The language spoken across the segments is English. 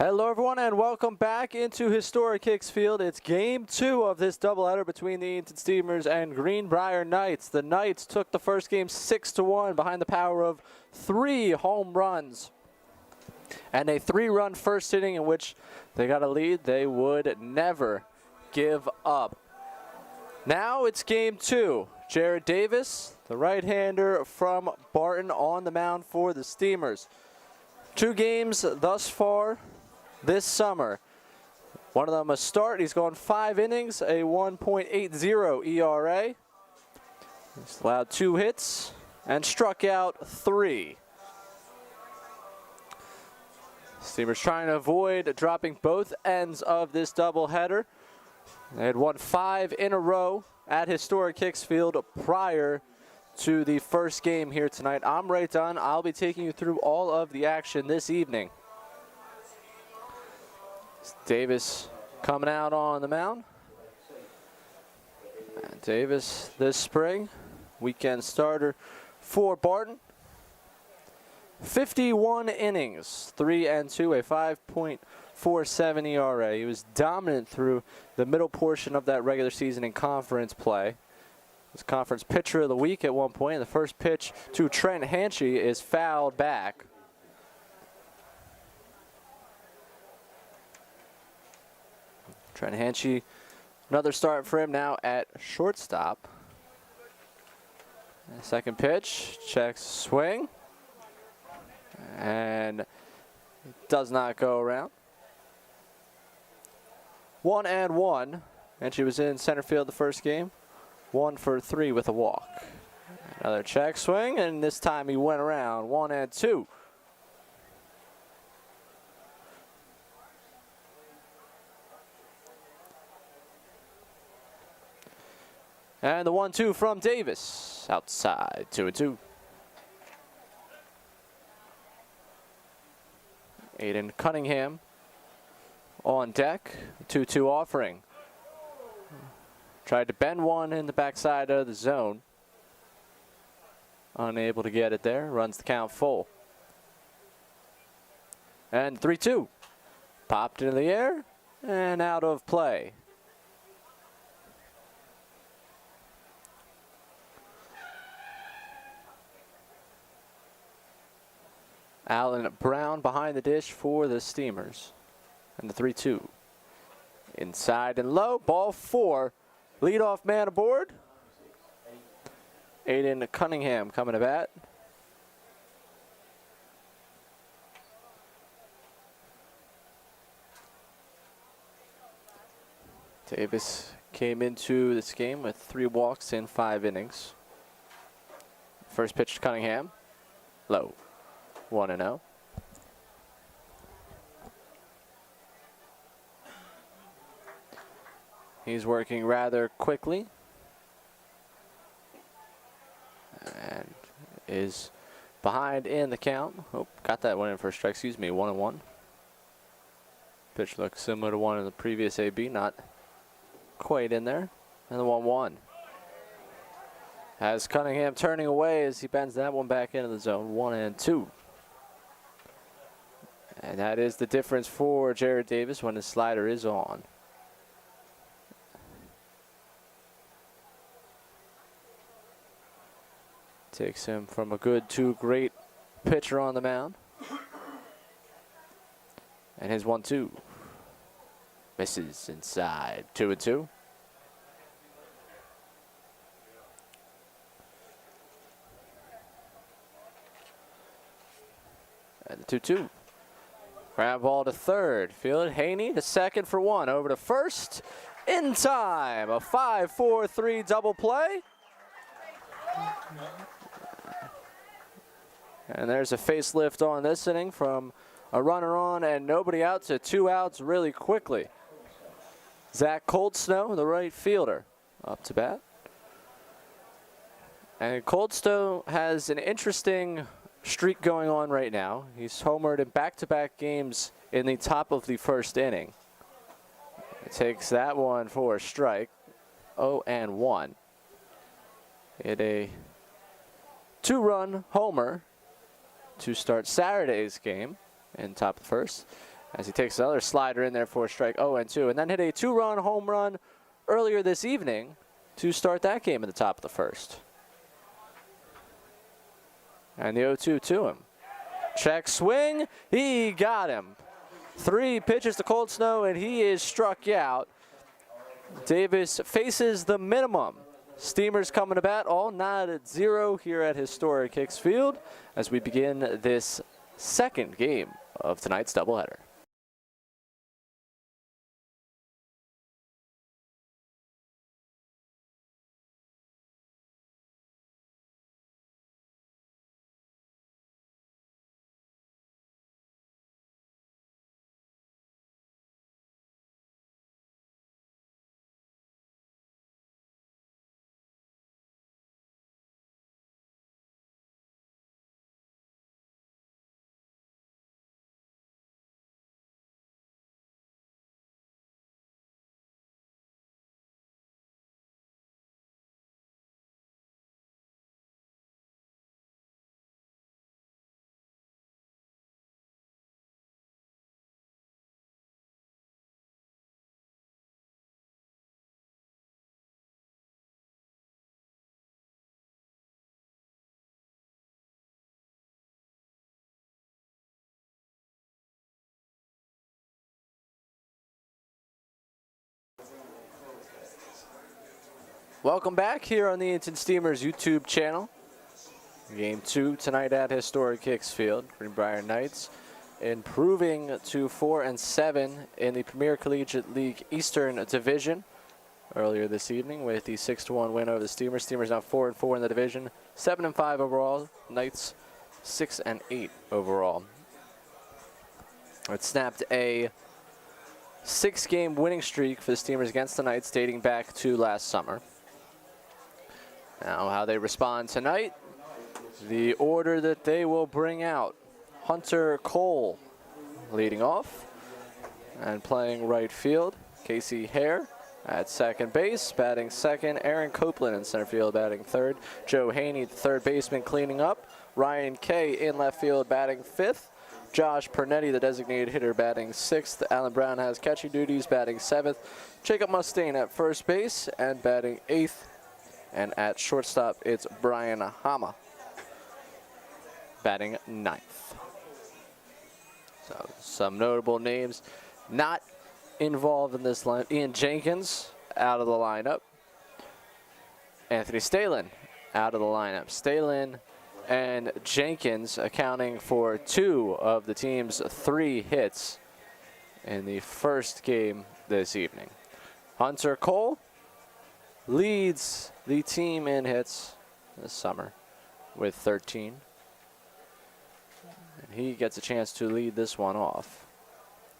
Hello everyone and welcome back into Historic Hicks Field. It's game 2 of this doubleheader between the Edenton Steamers and Greenbrier Knights. The Knights took the first game 6-1 behind the power of 3 home runs and a 3-run first inning in which they got a lead they would never give up. Now it's game 2. Jared Davis, the right-hander from Barton, on the mound for the Steamers. 2 games thus far this summer. One of them a start. He's gone 5 innings, a 1.80 ERA. He's allowed 2 hits and struck out 3. Steamers trying to avoid dropping both ends of this doubleheader. They had won 5 in a row at Historic Hicks Field prior to the first game here tonight. I'm Ray Dunn. I'll be taking you through all of the action this evening. Davis coming out on the mound. And Davis this spring, weekend starter for Barton. 51 innings, 3-2, a 5.47 ERA. He was dominant through the middle portion of that regular season in conference play. Was conference pitcher of the week at one point. The first pitch to Trent Hanchy is fouled back. Trent Hanchy, another start for him now at shortstop. And second pitch, checks swing, and it does not go around. 1-1. Hanchy was in center field the first game. 1 for 3 with a walk. Another check swing, and this time he went around. 1-2. And the 1-2 from Davis. Outside, 2-2. Aiden Cunningham on deck. 2-2 offering. Tried to bend one in the backside of the zone. Unable to get it there. Runs the count full. And 3-2. Popped into the air and out of play. Allen Brown behind the dish for the Steamers. And the 3-2. Inside and low. Ball 4. Leadoff man aboard. Aiden Cunningham coming to bat. Davis came into this game with 3 walks in 5 innings. First pitch to Cunningham. Low. 1-0. He's working rather quickly and is behind in the count. Oh, got that one in for a strike. Excuse me, 1-1. Pitch looks similar to one in the previous AB, not quite in there. And the 1-1. Has Cunningham turning away as he bends that one back into the zone. 1-2. And that is the difference for Jared Davis when his slider is on. Takes him from a good to great pitcher on the mound. And his 1-2. Misses inside. 2-2. And the 2-2. Ground ball to third. Fielded. Haney to second for 1. Over to first. In time. A 5-4-3 double play. And there's a facelift on this inning from a runner on and nobody out to 2 outs really quickly. Zach Coldstone, the right fielder, up to bat. And Coldstone has an interesting streak going on right now. He's homered in back-to-back games in the top of the first inning. It takes that one for a strike. 0-1. Hit a 2-run homer to start Saturday's game in top of the first. as he takes another slider in there for a strike, 0-2, and then hit a 2-run home run earlier this evening to start that game at the top of the first. And the 0-2 to him. Check swing, he got him. 3 pitches to Cold Snow, and he is struck out. Davis faces the minimum. Steamers coming to bat, all knotted at 0 here at historic Hicks Field as we begin this second game of tonight's doubleheader. Welcome back here on the Edenton Steamers YouTube channel. Game 2 tonight at historic Hicks Field. Greenbrier Knights improving to 4-7 in the Premier Collegiate League Eastern Division earlier this evening with the 6-1 win over the Steamers. Steamers now 4-4 in the division, 7-5 overall. Knights 6-8 overall. It snapped a 6-game winning streak for the Steamers against the Knights dating back to last summer. Now how they respond tonight, the order that they will bring out. Hunter Cole leading off and playing right field. Casey Hare at second base, batting second. Aaron Copeland in center field, batting third. Joe Haney, the third baseman, cleaning up. Ryan Kay in left field, batting fifth. Josh Pernetti, the designated hitter, batting sixth. Alan Brown has catching duties, batting seventh. Jacob Mustaine at first base and batting eighth. And at shortstop, it's Brian Hama, batting ninth. So some notable names not involved in this line. Ian Jenkins out of the lineup. Anthony Stalin out of the lineup. Stalin and Jenkins accounting for 2 of the team's 3 hits in the first game this evening. Hunter Cole leads the team in hits this summer with 13. And he gets a chance to lead this one off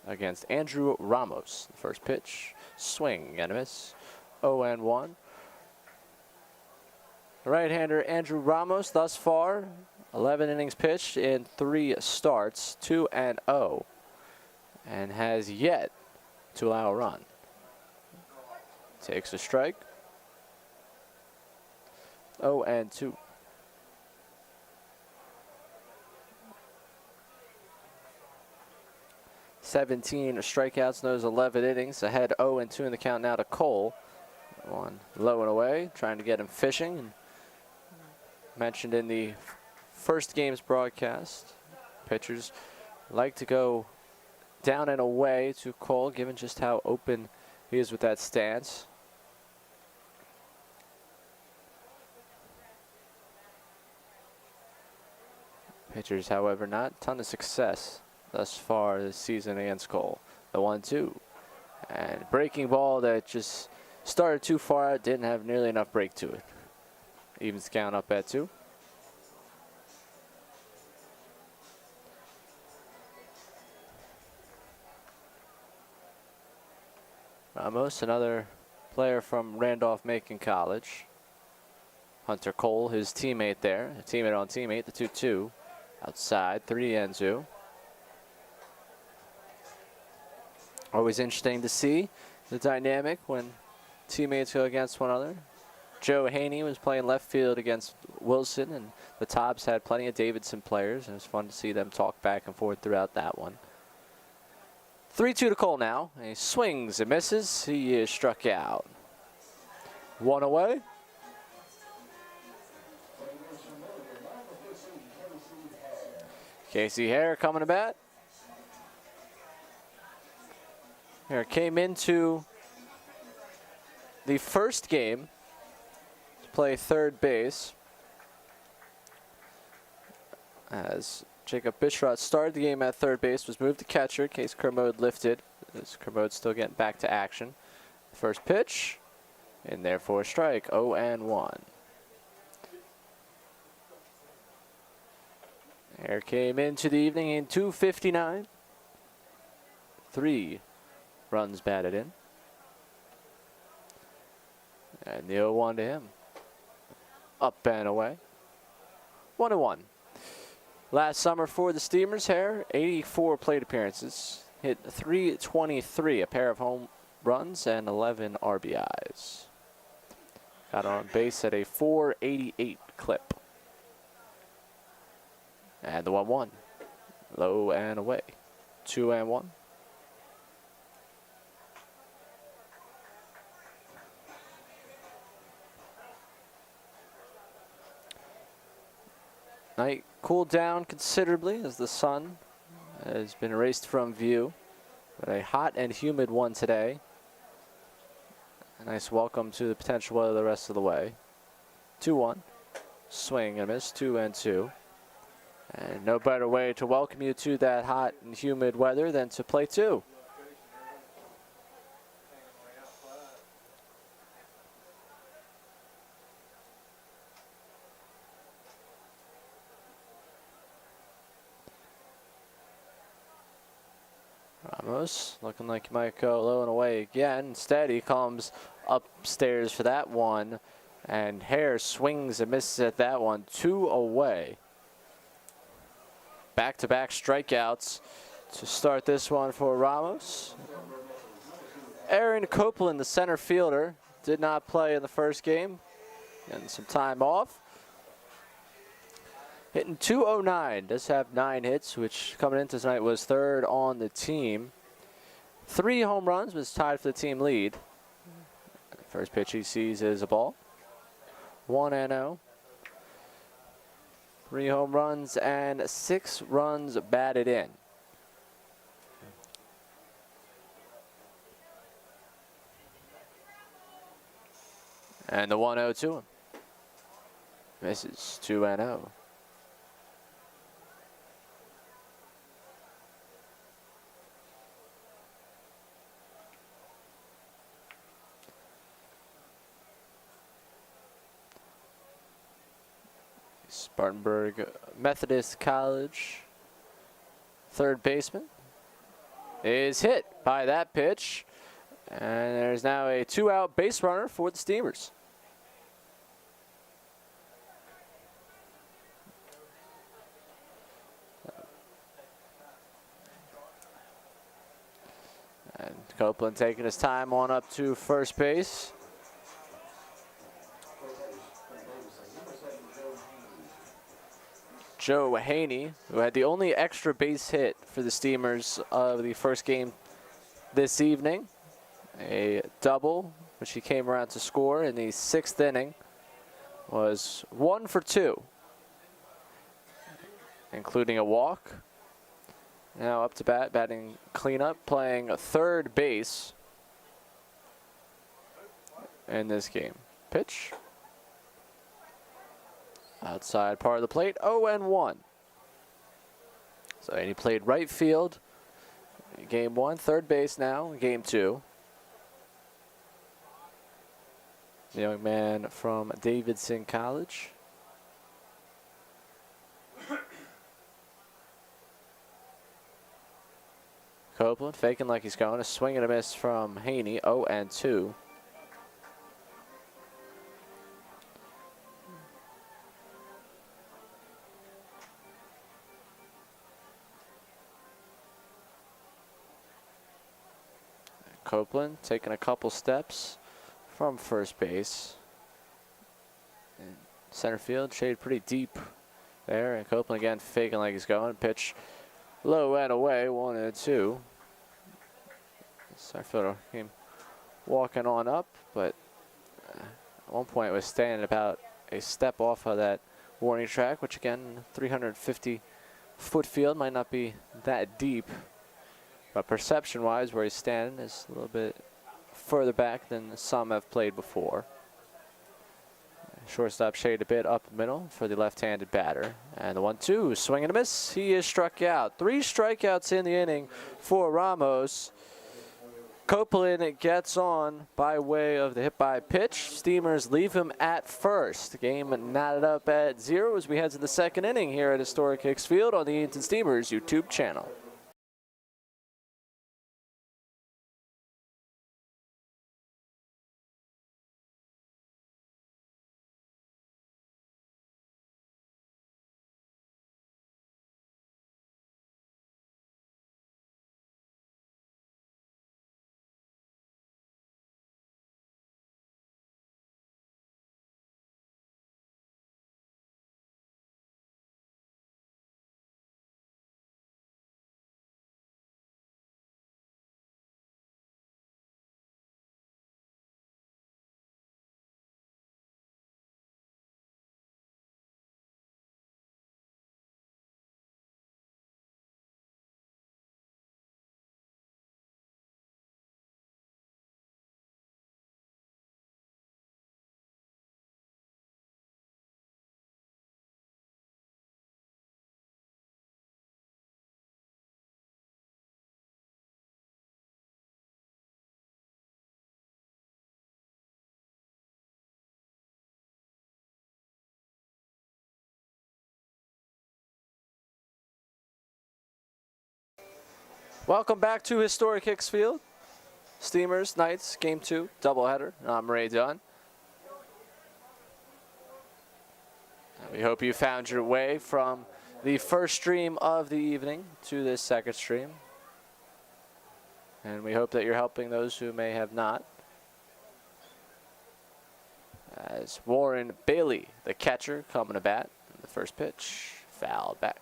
against Andrew Ramos. The first pitch, swing and a miss, 0-1. Right-hander Andrew Ramos thus far, 11 innings pitched in 3 starts, 2-0, and has yet to allow a run. Takes a strike. 0-2. (17 strikeouts, knows 11 innings. Ahead 0-2 in the count now to Cole. One low and away, trying to get him fishing. And mentioned in the first game's broadcast, pitchers like to go down and away to Cole, given just how open he is with that stance. Pitchers, however, not a ton of success thus far this season against Cole. The 1-2. And breaking ball that just started too far out, didn't have nearly enough break to it. Evens count up at 2. Ramos, another player from Randolph-Macon College. Hunter Cole, his teammate there. Teammate on teammate, the 2-2. Outside, 3-2. Always interesting to see the dynamic when teammates go against one another. Joe Haney was playing left field against Wilson, and the Tops had plenty of Davidson players, and it was fun to see them talk back and forth throughout that one. 3-2 to Cole now. He swings and misses. He is struck out. 1 away. Casey Hare coming to bat. Hare came into the first game to play third base, as Jacob Bishrott started the game at third base, was moved to catcher. Case Kermode lifted. As Kermode still getting back to action. First pitch, in there for a strike. 0-1. Hare came into the evening in 259. 3 runs batted in. And the 0-1 to him. Up and away. 1-1. Last summer for the Steamers, Hare, 84 plate appearances. Hit .323, a pair of home runs, and 11 RBIs. Got on base at a .488 clip. And the 1-1. Low and away. 2-1. Night cooled down considerably as the sun has been erased from view. But a hot and humid one today. A nice welcome to the potential weather the rest of the way. 2-1. Swing and a miss. 2-2. And no better way to welcome you to that hot and humid weather than to play 2. Ramos looking like he might go low and away again. Instead, he comes upstairs for that one. And Hare swings and misses at that one. 2 away. Back-to-back strikeouts to start this one for Ramos. Aaron Copeland, the center fielder, did not play in the first game. Getting some time off. Hitting .209, does have 9 hits, which coming into tonight was third on the team. 3 home runs, was tied for the team lead. First pitch he sees is a ball. 1-0. 3 home runs and 6 runs batted in. And the 1-0 to him. Misses. 2-0. Spartanburg Methodist College third baseman is hit by that pitch. And there's now a 2-out base runner for the Steamers. And Copeland taking his time on up to first base. Joe Haney, who had the only extra base hit for the Steamers of the first game this evening. A double, which he came around to score in the 6th inning, was 1 for 2, including a walk. Now up to bat, batting cleanup, playing third base in this game. Pitch. Outside part of the plate, 0-1. So he played right field. Game 1, third base now, game 2. The young man from Davidson College. Copeland faking like he's going. A swing and a miss from Haney, 0-2. Copeland taking a couple steps from first base. And center field, shade pretty deep there. And Copeland again faking like he's going. Pitch low and away, 1-2. Center fielder came walking on up, but at one point was standing about a step off of that warning track, which again, 350-foot field might not be that deep, but perception-wise, where he's standing is a little bit further back than some have played before. Shortstop shaded a bit up the middle for the left-handed batter. And the 1-2, swing and a miss. He is struck out. 3 strikeouts in the inning for Ramos. Copeland gets on by way of the hit by pitch. Steamers leave him at first. Game knotted up at 0 as we head to the second inning here at Historic Hicks Field on the Edenton Steamers YouTube channel. Welcome back to Historic Hicks Field. Steamers, Knights, Game 2, doubleheader. I'm Ray Dunn. We hope you found your way from the first stream of the evening to this second stream. And we hope that you're helping those who may have not. As Warren Bailey, the catcher, coming to bat. The first pitch, fouled back.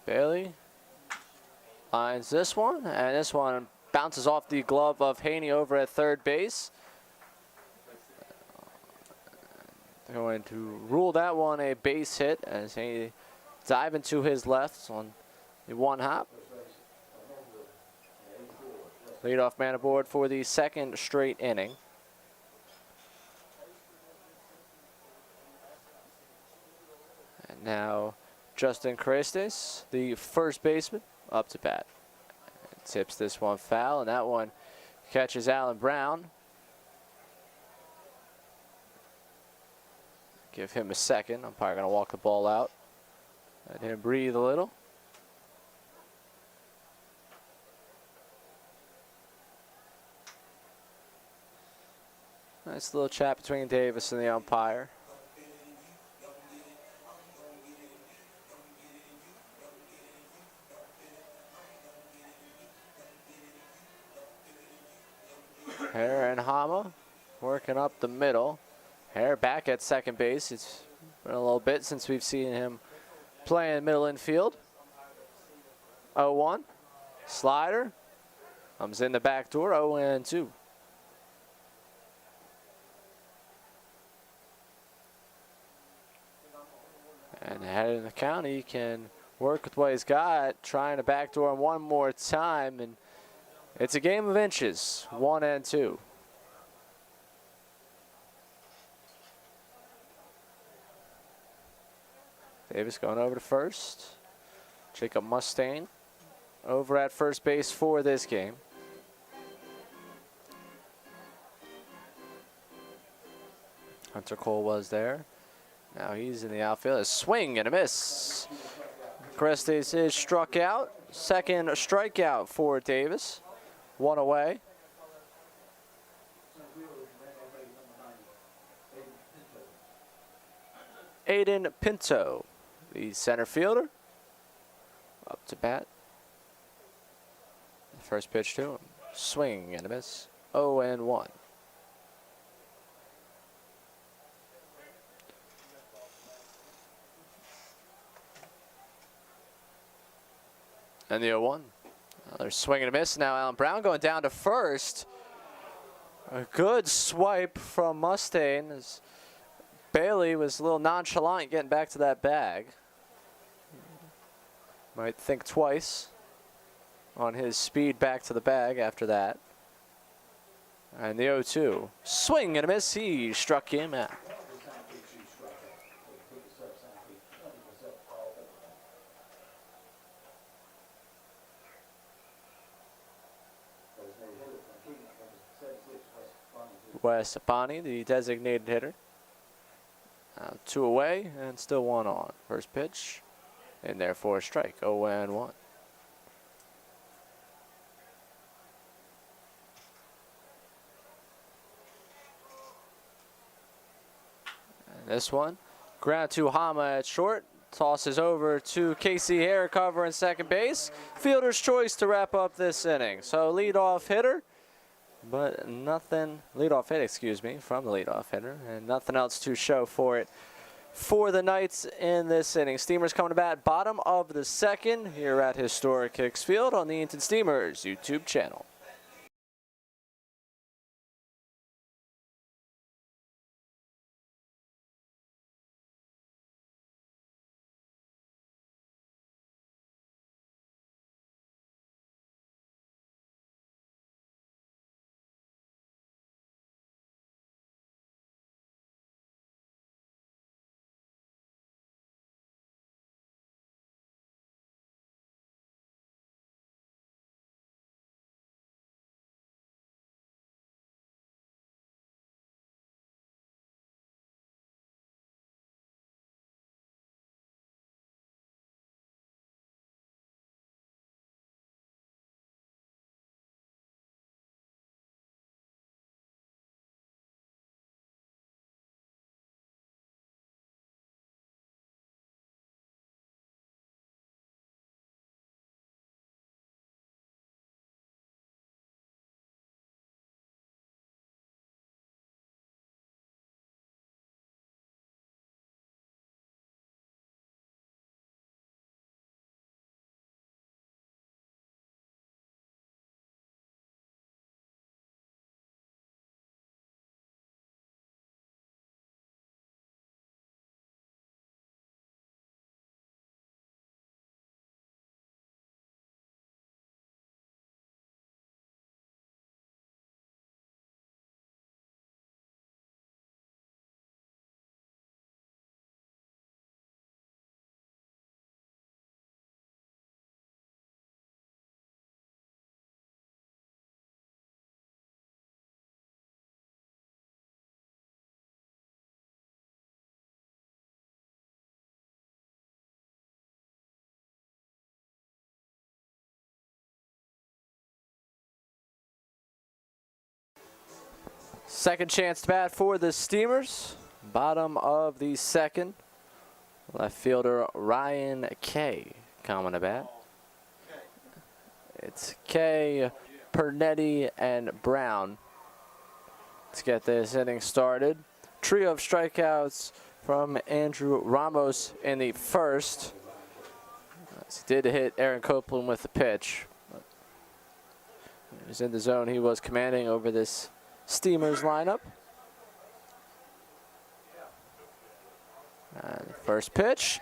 Bailey lines this one, and this one bounces off the glove of Haney over at third base. They're going to rule that one a base hit as Haney dive into his left on the one hop. Leadoff man aboard for the second straight inning. And now Justin Crestes, the first baseman, up to bat. Tips this one foul, and that one catches Alan Brown. Give him a second. I'm probably going to walk the ball out. Let him breathe a little. Nice little chat between Davis and the umpire. Hare and Hama working up the middle. Hare back at second base. It's been a little bit since we've seen him play in middle infield. 0-1. Slider comes in the back door. 0-2. And ahead in the count, he can work with what he's got, trying to backdoor him one more time, and it's a game of inches, 1-2. Davis going over to first. Jacob Mustaine over at first base for this game. Hunter Cole was there. Now he's in the outfield. A swing and a miss. Crestes is struck out. Second strikeout for Davis. One away. Aiden Pinto, the center fielder, up to bat. The first pitch to him. Swing and a miss. 0-1. And the 0-1. Another swing and a miss. Now Alan Brown going down to first. A good swipe from Mustaine as Bailey was a little nonchalant getting back to that bag. Might think twice on his speed back to the bag after that. And the 0-2. Swing and a miss. He struck him out. Wes Apani, the designated hitter. 2 away and still 1 on. First pitch in there for a strike. 0-1. And this one, ground to Hama at short. Tosses over to Casey Hare covering second base. Fielder's choice to wrap up this inning. So leadoff hitter. But nothing, leadoff hit, excuse me, from the leadoff hitter, and nothing else to show for it for the Knights in this inning. Steamers coming to bat bottom of the second here at Historic Hicks Field on the Edenton Steamers YouTube channel. Second chance to bat for the Steamers. Bottom of the second. Left fielder Ryan Kay coming to bat. It's Kay, Pernetti, and Brown. Let's get this inning started. Trio of strikeouts from Andrew Ramos in the first. He did hit Aaron Copeland with the pitch. He was in the zone he was commanding over this Steamers lineup. And first pitch.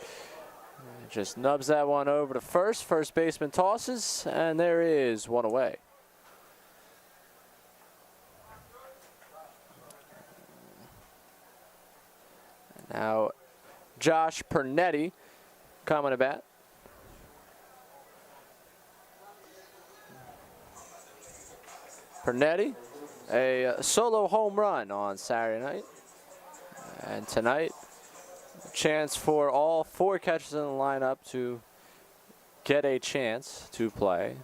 Just nubs that one over to first. First baseman tosses, and there is 1 away. Now, Josh Pernetti coming to bat. Pernetti, a solo home run on Saturday night. And tonight, a chance for all 4 catchers in the lineup to get a chance to play.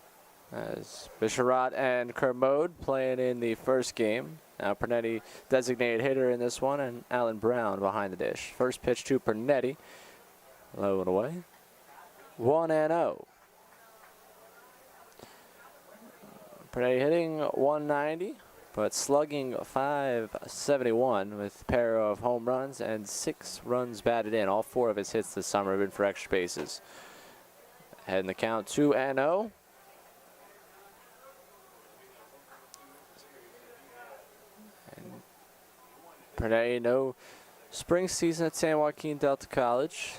As Bisharat and Kermode playing in the first game. Now Pernetti, designated hitter in this one, and Alan Brown behind the dish. First pitch to Pernetti. Low and away. 1-0. Pernetti hitting 190, but slugging 571 with a pair of home runs and 6 runs batted in. All 4 of his hits this summer have been for extra bases. Heading the count 2-0. Pernetti, no spring season at San Joaquin Delta College.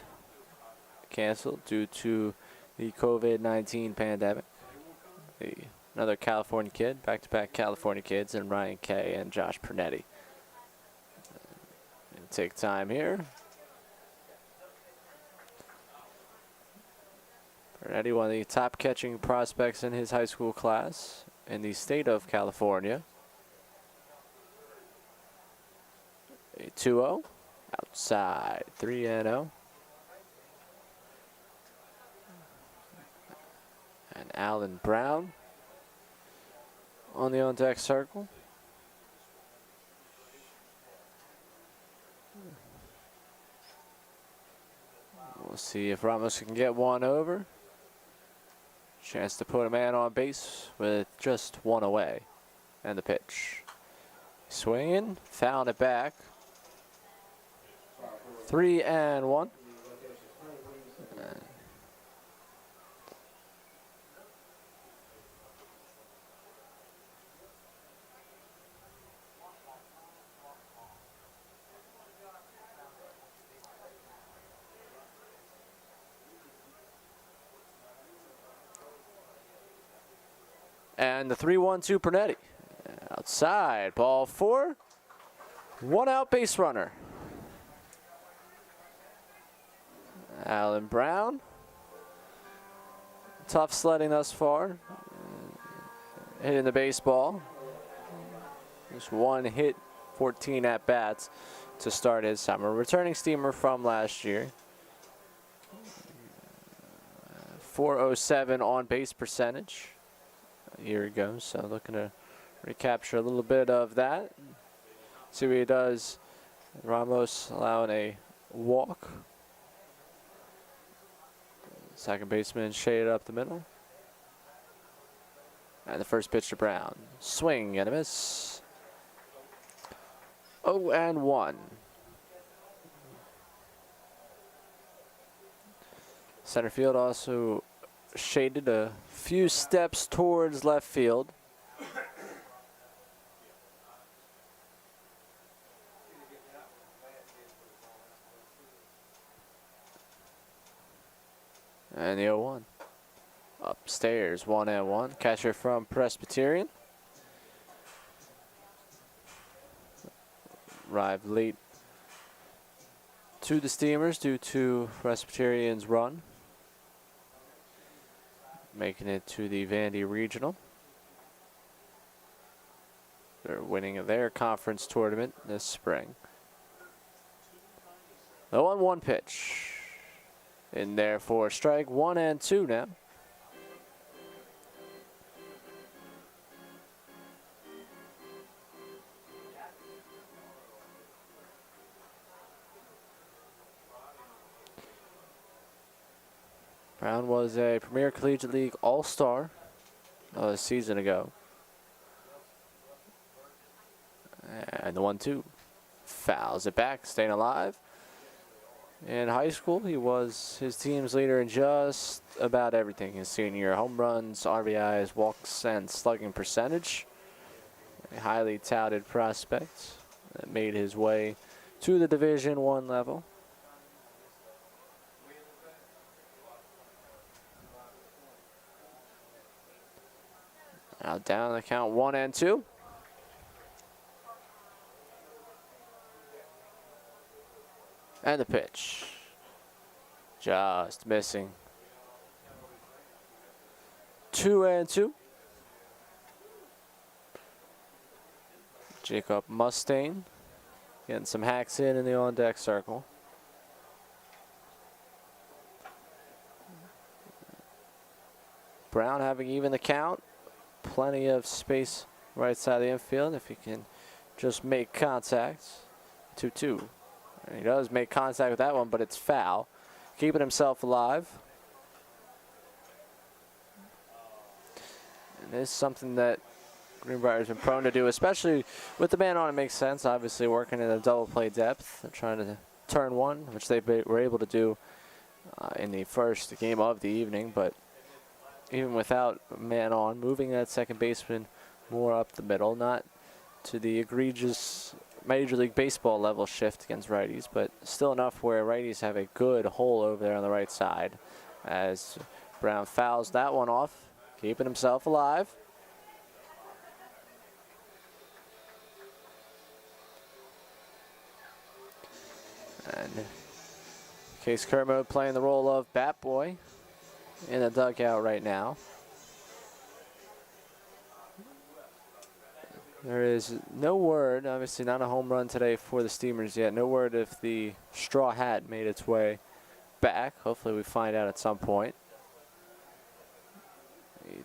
Canceled due to the COVID-19 pandemic. Another California kid, back-to-back California kids, and Ryan Kay and Josh Pernetti. Take time here. Pernetti, one of the top catching prospects in his high school class in the state of California. A 2-0. Outside, 3-0. And Alan Brown on the on-deck circle. We'll see if Ramos can get one over. Chance to put a man on base with just one away. And the pitch. Swinging, fouled it back. 3-1. And the 3-1 Pernetti. Outside, ball 4. 1 out base runner. Alan Brown. Tough sledding thus far. Hitting the baseball. Just one hit, 14 at bats to start his summer. Returning steamer from last year. .407 on base percentage a year ago. So looking to recapture a little bit of that. See what he does. Ramos allowing a walk. Second baseman shaded up the middle. And the first pitch to Brown. Swing and a miss. 0-1. Center field also shaded a few steps towards left field. And the 0-1. Upstairs, 1-1. Catcher from Presbyterian. Arrived late to the Steamers due to Presbyterian's run. Making it to the Vandy Regional. They're winning their conference tournament this spring. The 1-1 pitch. In there for a strike, 1-2 now. Brown was a Premier Collegiate League All-Star a season ago. And the 1-2 fouls it back, staying alive. In high school, he was his team's leader in just about everything. His senior year, home runs, RBIs, walks, and slugging percentage. A highly touted prospect that made his way to the Division I level. Now down the count, 1-2. And the pitch. Just missing. 2-2. Jacob Mustaine getting some hacks in the on-deck circle. Brown having even the count. Plenty of space right side of the infield if he can just make contact. 2-2. And he does make contact with that one, but it's foul. Keeping himself alive. And this is something that Greenbrier has been prone to do, especially with the man on. It makes sense. Obviously working in a double play depth and trying to turn one, which they were able to do in the first game of the evening, but even without a man on, moving that second baseman more up the middle, not to the egregious Major League Baseball level shift against righties, but still enough where righties have a good hole over there on the right side as Brown fouls that one off, keeping himself alive. And Case Kermode playing the role of bat boy in the dugout right now. There is no word, obviously not a home run today for the Steamers yet. No word if the straw hat made its way back. Hopefully we find out at some point.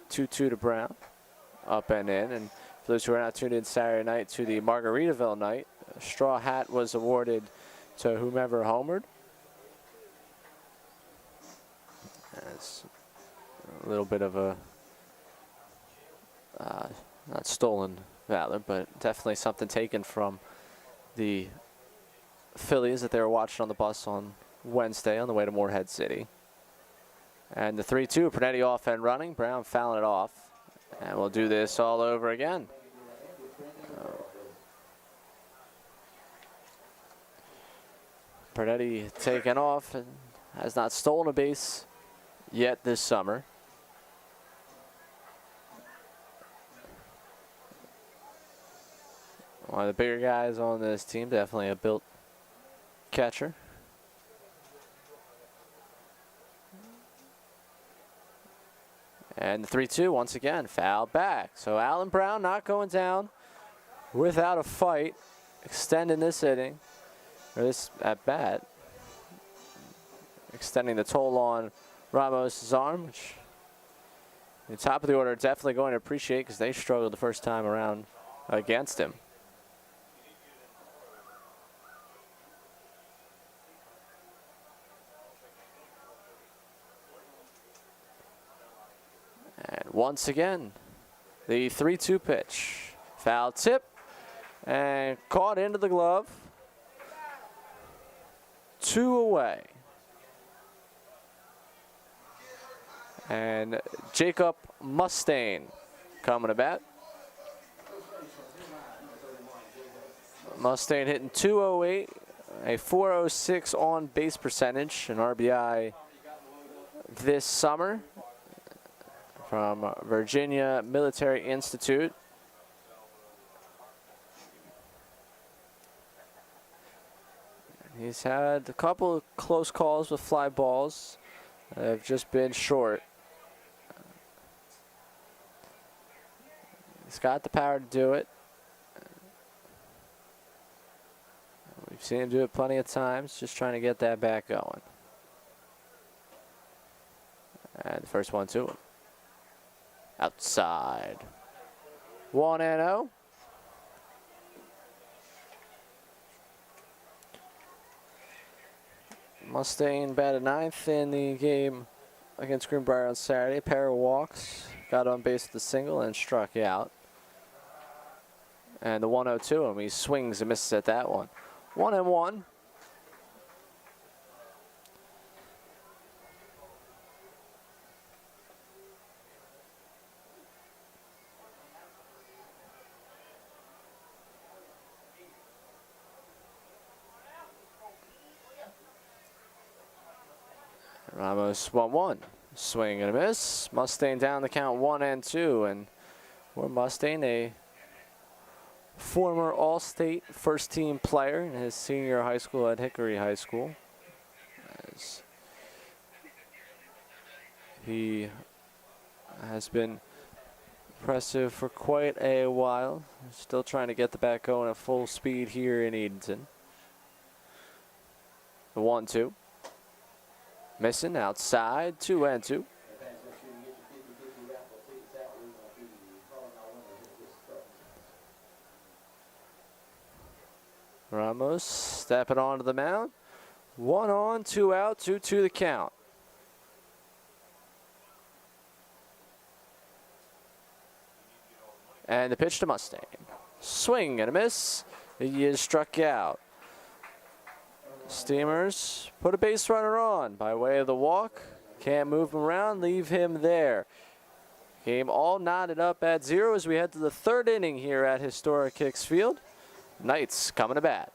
2-2 to Brown, up and in. And for those who are not tuned in Saturday night to the Margaritaville night, a straw hat was awarded to whomever homered. It's a little bit of a, not stolen valor, but definitely something taken from the Phillies that they were watching on the bus on Wednesday on the way to Morehead City. And the 3-2, Pernetti off and running, Brown fouling it off. And we'll do this all over again. Pernetti taken off and has not stolen a base yet this summer. One of the bigger guys on this team, definitely a built catcher. And the 3-2 once again, foul back. So Alan Brown not going down without a fight, extending this inning, or this at bat, extending the toll on Ramos' arm, which the top of the order definitely going to appreciate because they struggled the first time around against him. And once again, the 3-2 pitch. Foul tip and caught into the glove. 2 away. And Jacob Mustaine coming to bat. Mustaine hitting .208, a .406 on base percentage, an RBI this summer from Virginia Military Institute. He's had a couple of close calls with fly balls that have just been short. He's got the power to do it. We've seen him do it plenty of times, just trying to get that back going. And the first one to him. Outside. 1-0. Mustaine batted 9th in the game against Greenbrier on Saturday. Pair of walks, got on base with the single and struck out. And the 1-0 him. He swings and misses at that one. 1-1. Ramos 1-1. Swing and a miss. Mustaine down the count 1-2. And for Mustaine, a former All-State first-team player in his senior high school at Hickory High School. As he has been impressive for quite a while. Still trying to get the bat going at full speed here in Edenton. The 1-2. Missing outside, 2-2. Ramos stepping onto the mound. 1 on, 2 out, 2-2 the count. And the pitch to Mustaine. Swing and a miss. He is struck out. Steamers put a base runner on by way of the walk. Can't move him around, leave him there. Game all knotted up at 0 as we head to the 3rd inning here at Historic Hicks Field. Knights coming to bat.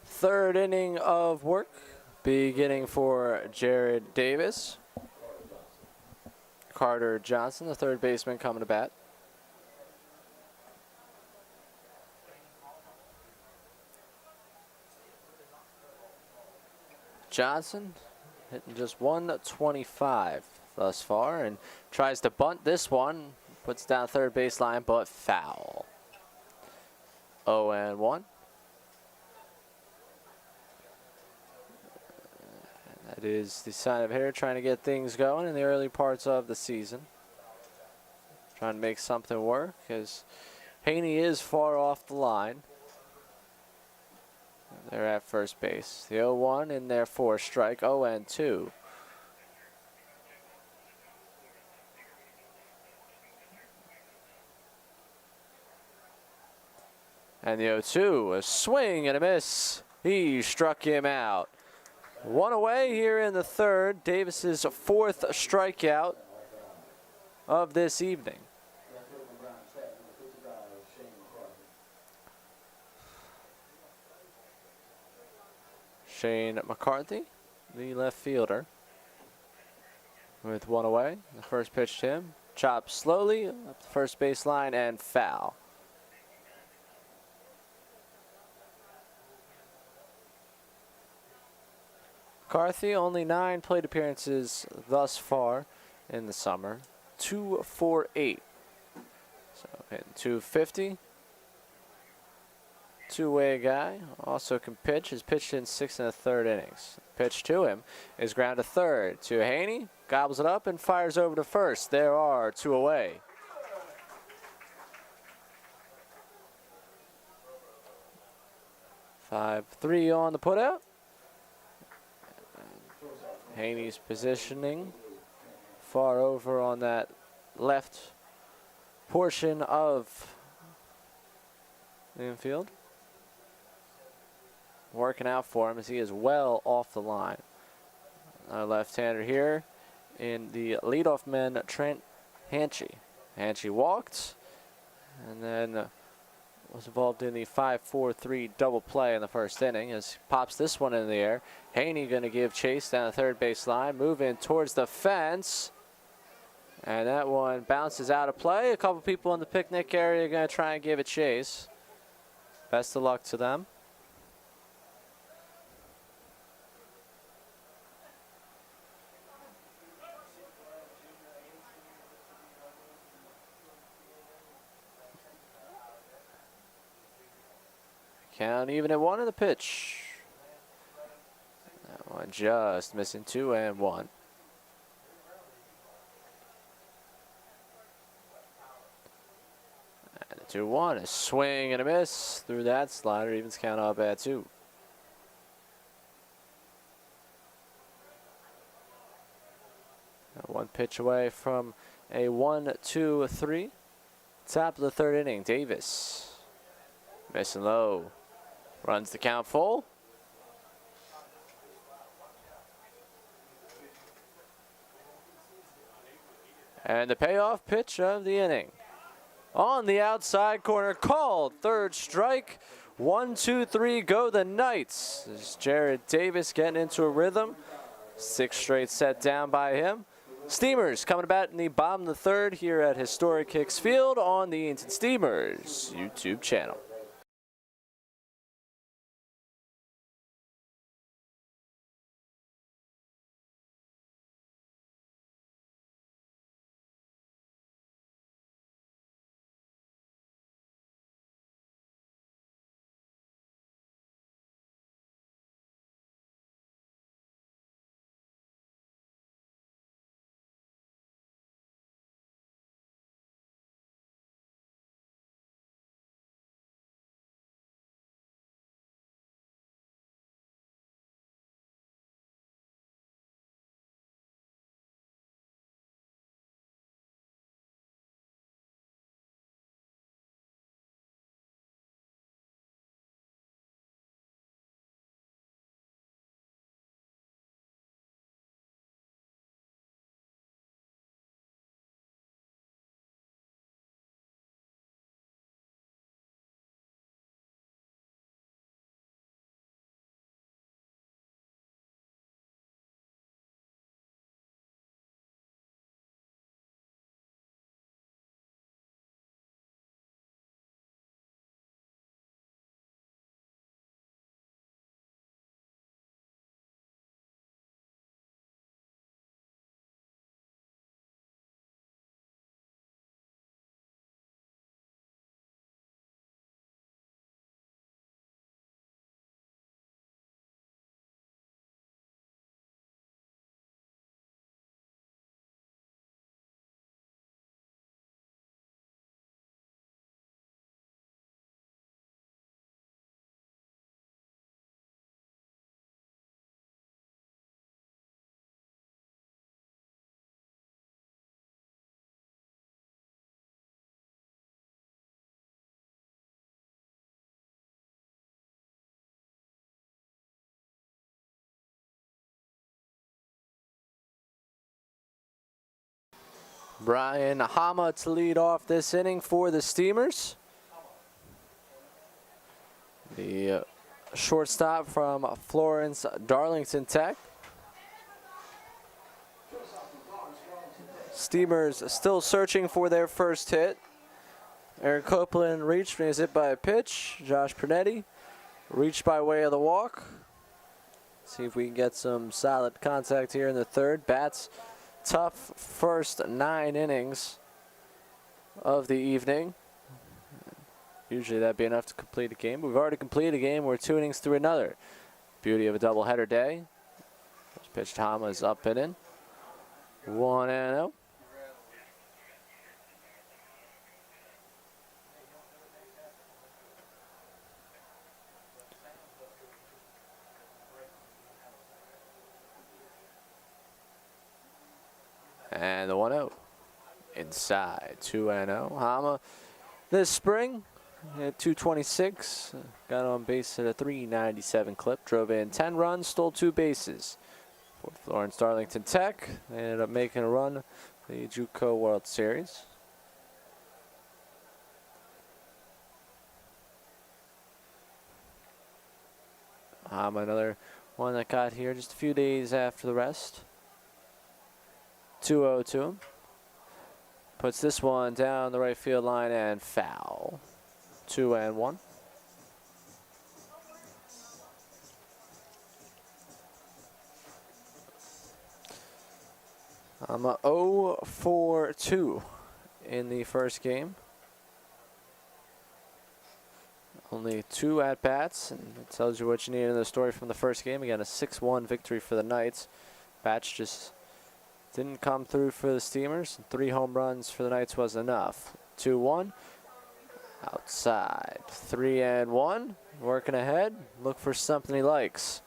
Third inning of work beginning for Jared Davis. Carter Johnson, the third baseman, coming to bat. Johnson hitting just 125 thus far and tries to bunt this one. Puts down third baseline, but foul. 0-1. That is the sign of hitter trying to get things going in the early parts of the season. Trying to make something work as Haney is far off the line. They're at first base. The 0-1 in there for a strike. 0-2. And the 0-2, a swing and a miss. He struck him out. One away here in the 3rd. Davis's 4th strikeout of this evening. Shane McCarthy, the left fielder, with one away. The first pitch to him. Chopped slowly up the first baseline and foul. McCarthy, only 9 plate appearances thus far in the summer. 2-for-8. So hitting 250. Two-way guy. Also can pitch. Has pitched in 6 1/3 innings. Pitch to him is ground to third. To Haney. Gobbles it up and fires over to first. There are 2 away. Five-3 on the putout. Haney's positioning far over on that left portion of the infield. Working out for him as he is well off the line. Our left-hander here in the leadoff man, Trent Hanchey. Hanchey walked and then was involved in the 5-4-3 double play in the first inning as he pops this one in the air. Haney going to give chase down the third base line, moving towards the fence. And that one bounces out of play. A couple people in the picnic area are going to try and give it chase. Best of luck to them. Count even at 1 in the pitch. That one just missing 2-1. And a 2-1, a swing and a miss through that slider. Evens count up at 2. That pitch away from a 1-2-3. Top of the third inning, Davis. Missing low. Runs the count full. And the payoff pitch of the inning. On the outside corner, called. Third strike. 1-2-3, go the Knights. This is Jared Davis getting into a rhythm. 6 straight set down by him. Steamers coming about in the bottom of the third here at Historic Hicks Field on the Edenton Steamers YouTube channel. Brian Hama to lead off this inning for the Steamers. The shortstop from Florence Darlington Tech. Steamers still searching for their first hit. Aaron Copeland reached when he was hit by a pitch. Josh Pernetti reached by way of the walk. See if we can get some solid contact here in the third. Bats tough first 9 innings of the evening. Usually that'd be enough to complete a game. We've already completed a game. We're 2 innings through another. Beauty of a doubleheader day. First pitch, Hama is up and in. 1-0. And the 1-0 inside, 2-0. Hama this spring at 226, got on base at a 397 clip, drove in 10 runs, stole 2 bases. For Florence Darlington Tech, they ended up making a run the JUCO World Series. Hama, another one that got here just a few days after the rest. 2-0 to him. Puts this one down the right field line and foul. 2-1. I'm a 0-for-2 in the first game. Only 2 at-bats, and it tells you what you need in the story from the first game. Again, a 6-1 victory for the Knights. Bats just didn't come through for the Steamers. 3 home runs for the Knights was enough. 2-1. Outside. 3-1. Working ahead. Look for something he likes.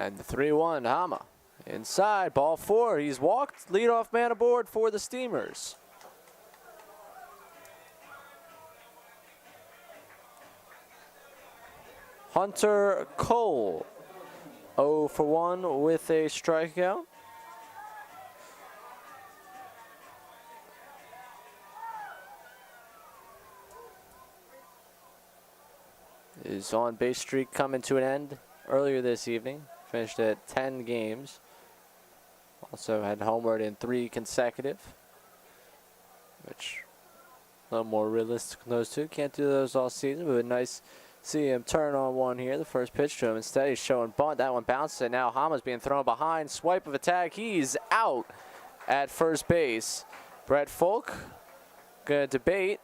And the 3-1, Hama. Inside, ball 4. He's walked, leadoff man aboard for the Steamers. Hunter Cole, 0 for 1 with a strikeout. His on-base streak coming to an end earlier this evening. Finished at 10 games. Also had homered in 3 consecutive, which a little more realistic than those two. Can't do those all season, but nice see him turn on one here. The first pitch to him. Instead, he's showing bunt. That one bounced, and now Hama's being thrown behind. Swipe of attack. He's out at first base. Brett Folk going to debate.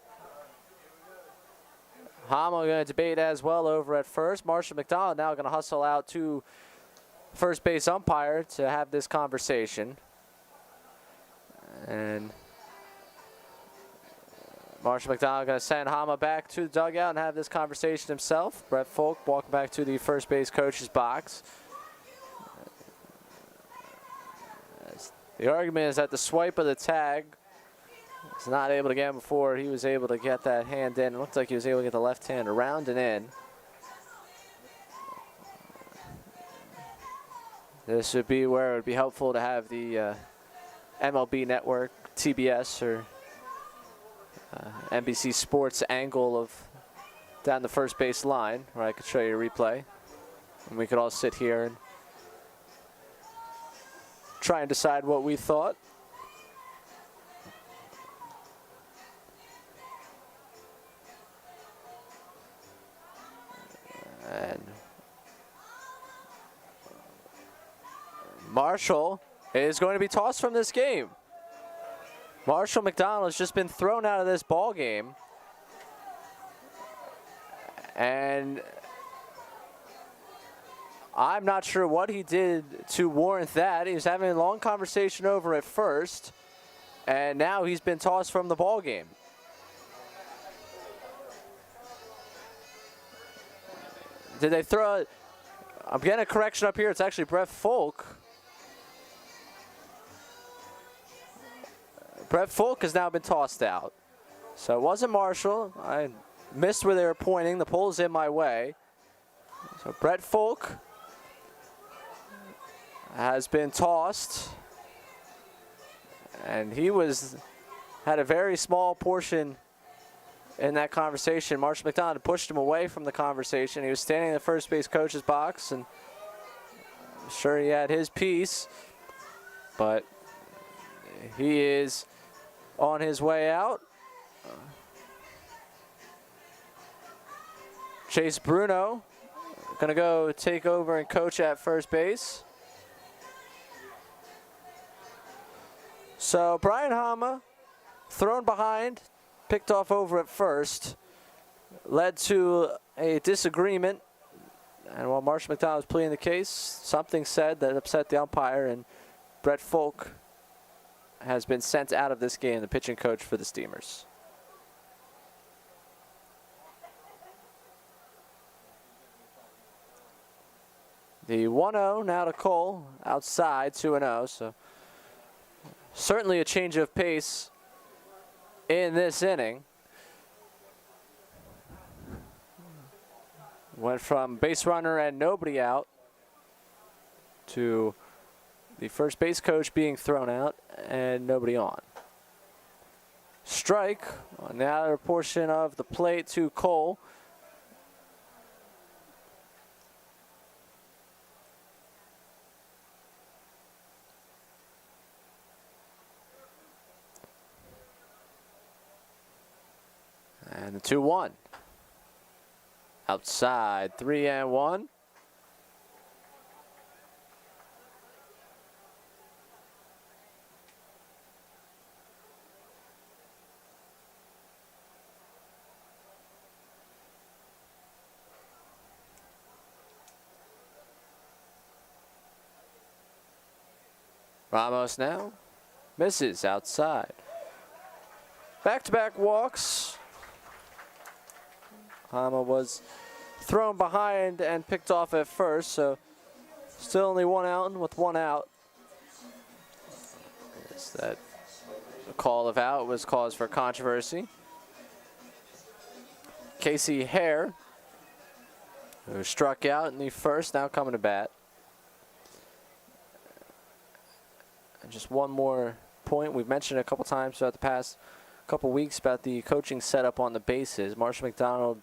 Hama going to debate as well over at first. Marshall McDonald now going to hustle out to first base umpire to have this conversation. And Marshall McDonald going to send Hama back to the dugout and have this conversation himself. Brett Folk walking back to the first base coach's box. The argument is that the swipe of the tag was not able to get him before he was able to get that hand in. It looked like he was able to get the left hand around and in. This would be where it would be helpful to have the MLB Network, TBS, or NBC Sports angle of down the first base line, where I could show you a replay. And we could all sit here and try and decide what we thought. And Marshall is going to be tossed from this game. Marshall McDonald has just been thrown out of this ball game. And I'm not sure what he did to warrant that. He was having a long conversation over at first, and now he's been tossed from the ball game. Did they throw it? I'm getting a correction up here. It's actually Brett Folk. Brett Folk has now been tossed out. So it wasn't Marshall. I missed where they were pointing. The pole's in my way. So Brett Folk has been tossed. And he had a very small portion in that conversation. Marshall McDonald pushed him away from the conversation. He was standing in the first base coach's box, and I'm sure he had his piece, but he is on his way out. Chase Bruno going to go take over and coach at first base. So Brian Hama, thrown behind, picked off over at first, led to a disagreement. And while Marshall McDonald was pleading the case, something said that upset the umpire, and Brett Folk has been sent out of this game, the pitching coach for the Steamers. The 1-0 now to Cole, outside, 2-0. So certainly a change of pace in this inning. Went from base runner and nobody out to the first base coach being thrown out and nobody on. Strike on the outer portion of the plate to Cole. And the 2-1. Outside, 3-1. Ramos now misses outside. Back-to-back walks. Hama was thrown behind and picked off at first, so Still only one out with one out. Is that a call of out was cause for controversy. Casey Hare, who struck out in the first, now coming to bat. And just one more point. We've mentioned it a couple times throughout the past couple weeks about the coaching setup on the bases. Marshall McDonald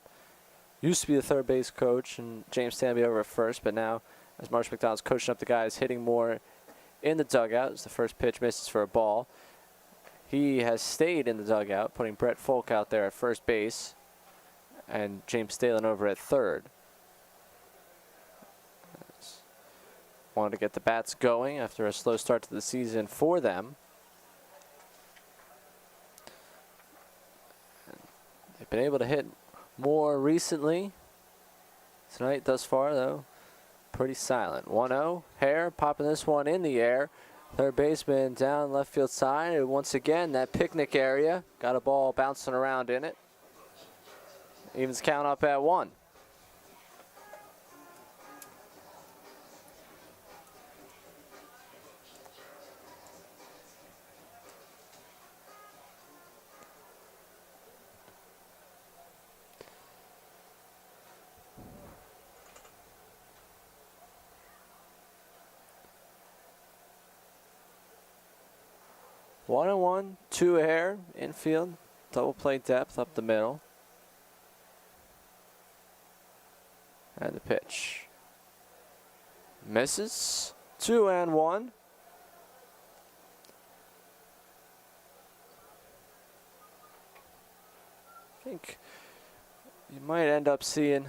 used to be the third base coach and James Stanley over at first, but now as Marshall McDonald's coaching up the guys, hitting more in the dugout as the first pitch misses for a ball. He has stayed in the dugout, putting Brett Folk out there at first base and James Stalin over at third. Wanted to get the bats going after a slow start to the season for them. They've been able to hit more recently. Tonight thus far, though, pretty silent. 1-0. Hare popping this one in the air. Third baseman down left field side. And once again, that picnic area. Got a ball bouncing around in it. Evens count up at 1. One and one, two Hare, infield, double play depth up the middle. And the pitch. Misses. 2-1. I think you might end up seeing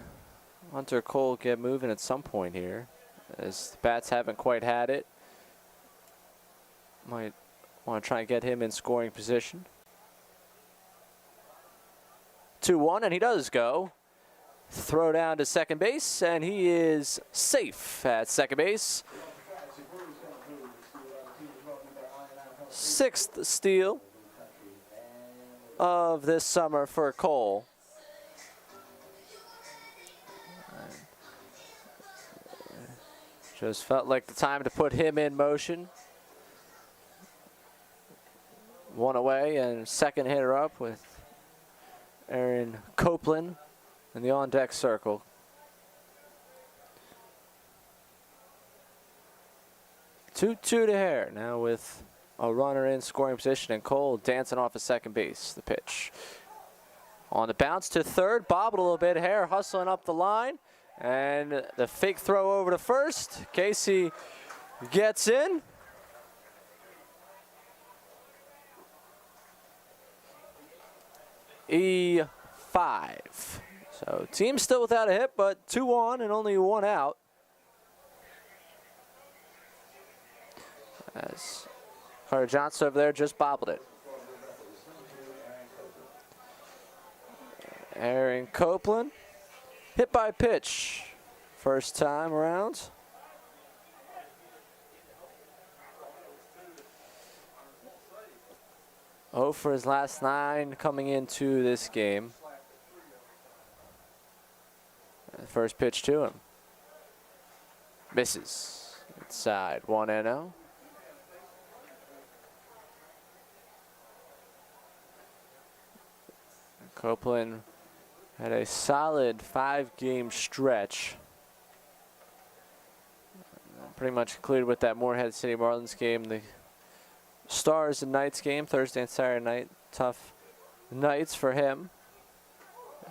Hunter Cole get moving at some point here, as the bats haven't quite had it. Might want to try and get him in scoring position. 2-1, and he does go. Throw down to second base, and he is safe at second base. 6th steal of this summer for Cole. Just felt like the time to put him in motion. One away, and second hitter up with Aaron Copeland in the on-deck circle. Two to Hare now with a runner in scoring position, and Cole dancing off of second base. The pitch on the bounce to third, bobbled a little bit. Hare hustling up the line, and the fake throw over to first. Casey gets in. E5. So team still without a hit, but 2 on and only 1 out. As Carter Johnson over there just bobbled it. Aaron Copeland hit by pitch. First time around. Oh for his last 9 coming into this game. First pitch to him. Misses. Inside. 1-0. Copeland had a solid 5-game stretch. Pretty much concluded with that Morehead City Marlins game. The Stars and Knights game, Thursday and Saturday night. Tough nights for him.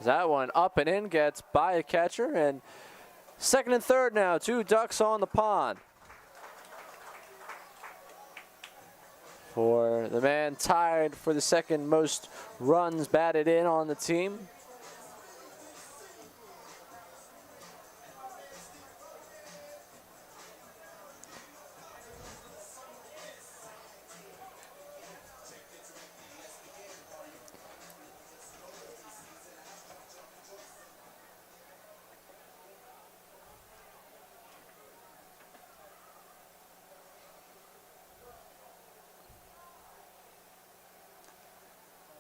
That one up and in, gets by a catcher, and second and third now, 2 ducks on the pond. For the man tied for the second most runs batted in on the team.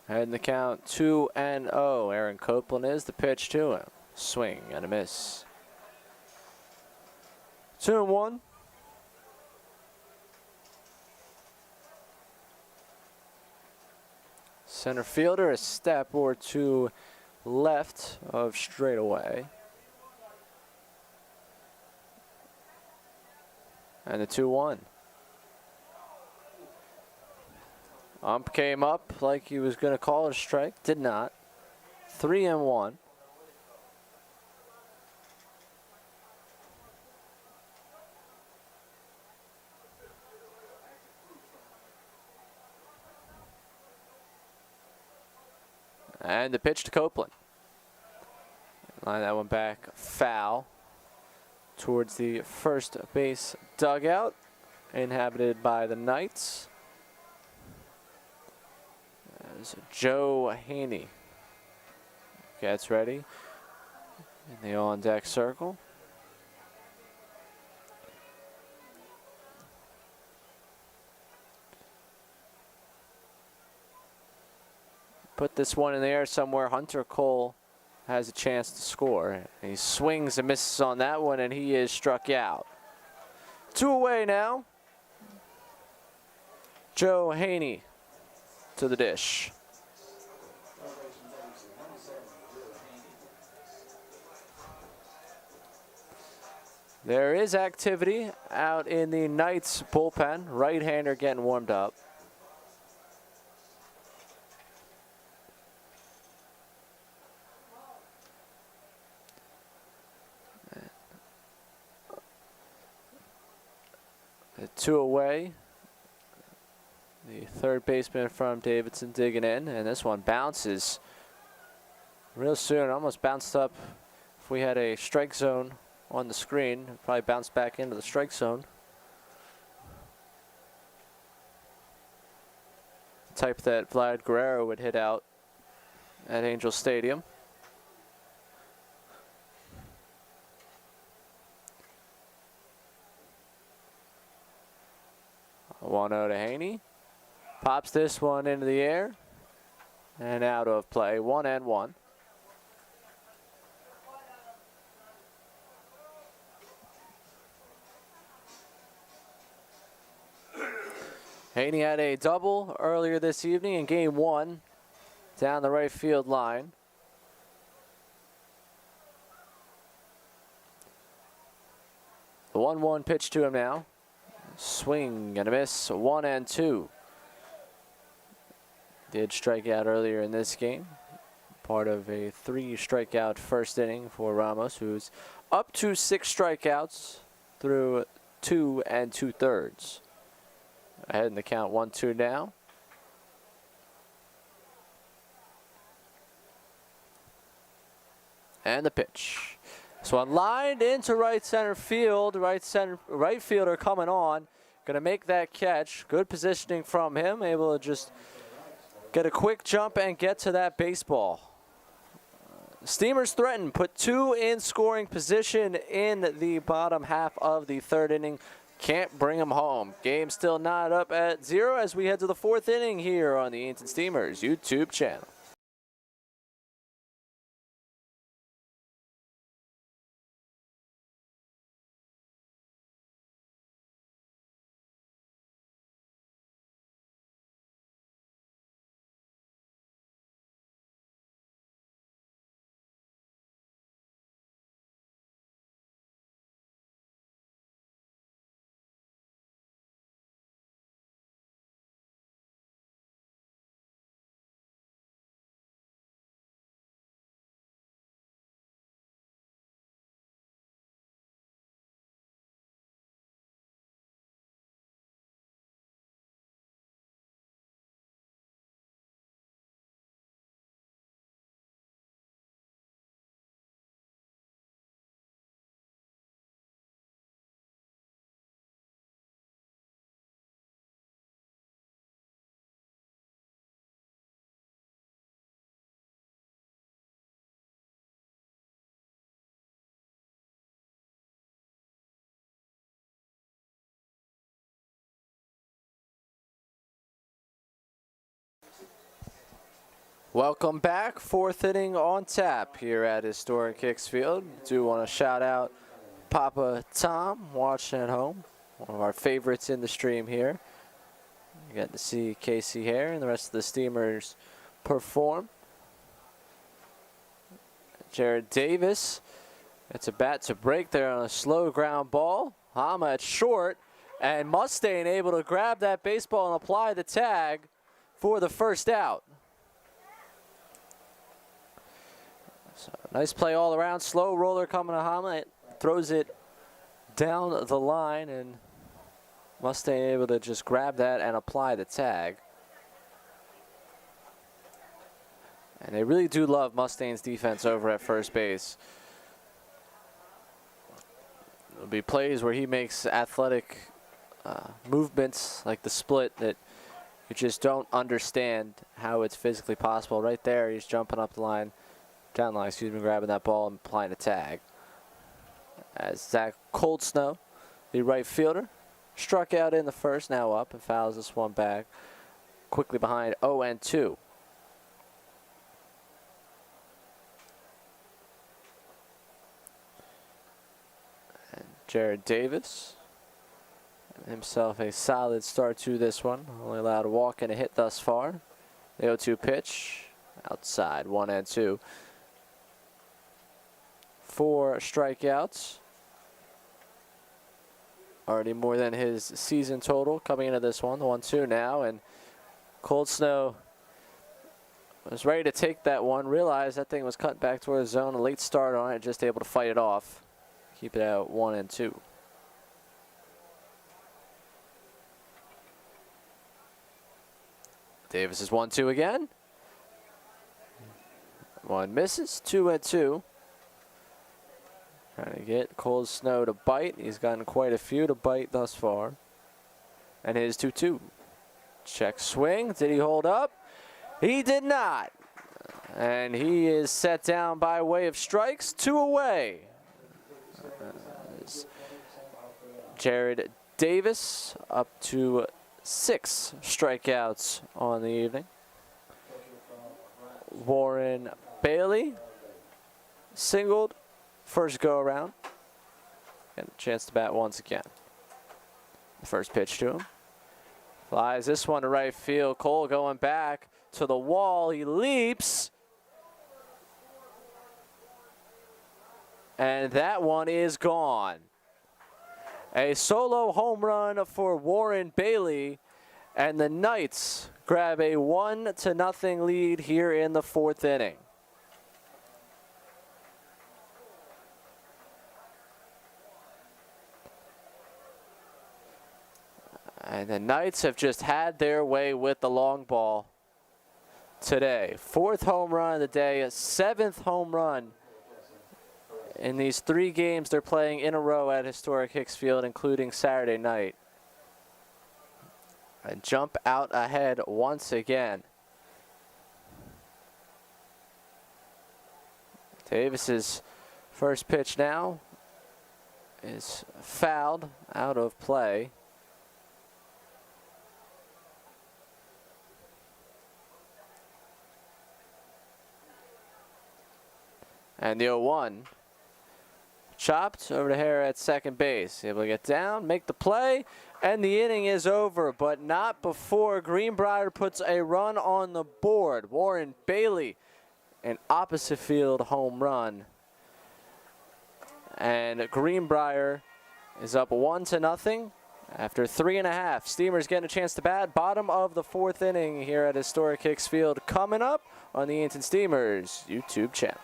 And the count 2-0. Aaron Copeland is the pitch to him. Swing and a miss. 2-1. Center fielder a step or two left of straightaway. And the 2-1. Ump came up like he was going to call it a strike. Did not. 3-1. And the pitch to Copeland. Line that one back foul towards the first base dugout, inhabited by the Knights. As Joe Haney gets ready in the on-deck circle. Put this one in the air somewhere. Hunter Cole has a chance to score. He swings and misses on that one, and he is struck out. 2 away now. Joe Haney to the dish. There is activity out in the Knights bullpen. Right-hander getting warmed up. The 2 away. The third baseman from Davidson digging in, and this one bounces real soon. Almost bounced up. If we had a strike zone on the screen, it'd probably bounce back into the strike zone. Type that Vlad Guerrero would hit out at Angel Stadium. A 1-0 to Haney. Pops this one into the air and out of play. 1-1. Haney had a double earlier this evening in game 1 down the right field line. The 1-1 pitch to him now. Swing and a miss, 1-2. Did strike out earlier in this game. Part of a 3-strikeout first inning for Ramos, who's up to 6 strikeouts through 2 2/3. Ahead in the count, 1-2 now. And the pitch. This one lined into right center field. Right fielder coming on. Going to make that catch. Good positioning from him. Able to just get a quick jump and get to that baseball. Steamers threaten. Put 2 in scoring position in the bottom half of the 3rd inning. Can't bring them home. Game still not up at 0 as we head to the 4th inning here on the Edenton Steamers YouTube channel. Welcome back. 4th inning on tap here at historic Hicksfield. Do want to shout out Papa Tom watching at home. One of our favorites in the stream here. You got to see Casey Hare and the rest of the Steamers perform. Jared Davis gets a bat to break there on a slow ground ball. Hama at short, and Mustaine able to grab that baseball and apply the tag for the first out. So nice play all around. Slow roller coming to Hama. It throws it down the line, and Mustaine able to just grab that and apply the tag. And they really do love Mustaine's defense over at first base. There'll be plays where he makes athletic movements like the split that you just don't understand how it's physically possible. Right there, he's jumping up the line, down the line, grabbing that ball and applying a tag. As Zach Coldsnow, the right fielder, struck out in the first, now up and fouls this one back. Quickly behind 0-2. Jared Davis, himself a solid start to this one. Only allowed a walk and a hit thus far. The 0-2 pitch, outside, 1-2. 4 strikeouts. Already more than his season total coming into this one. The 1-2 now, and Coldsnow was ready to take that one. Realized that thing was cut back toward the zone. A late start on it, just able to fight it off. Keep it out 1-2. Davis is 1-2 again. One misses, 2-2. Trying to get Coldsnow to bite. He's gotten quite a few to bite thus far. And his 2-2. Check swing. Did he hold up? He did not. And he is set down by way of strikes. 2 away. Jared Davis up to 6 strikeouts on the evening. Warren Bailey singled first go around. Get a chance to bat once again. The first pitch to him. Flies this one to right field. Cole going back to the wall. He leaps. And that one is gone. A solo home run for Warren Bailey, and the Knights grab a 1-0 lead here in the 4th inning. And the Knights have just had their way with the long ball today. 4th home run of the day, a 7th home run in these 3 games they're playing in a row at historic Hicks Field, including Saturday night. And jump out ahead once again. Davis's first pitch now is fouled out of play. And the 0-1. Chopped over to Hare at second base. Able to get down, make the play, and the inning is over, but not before Greenbrier puts a run on the board. Warren Bailey, an opposite field home run. And Greenbrier is up 1-0 after 3.5. Steamers getting a chance to bat. Bottom of the 4th inning here at historic Hicks Field. Coming up on the Edenton Steamers YouTube channel.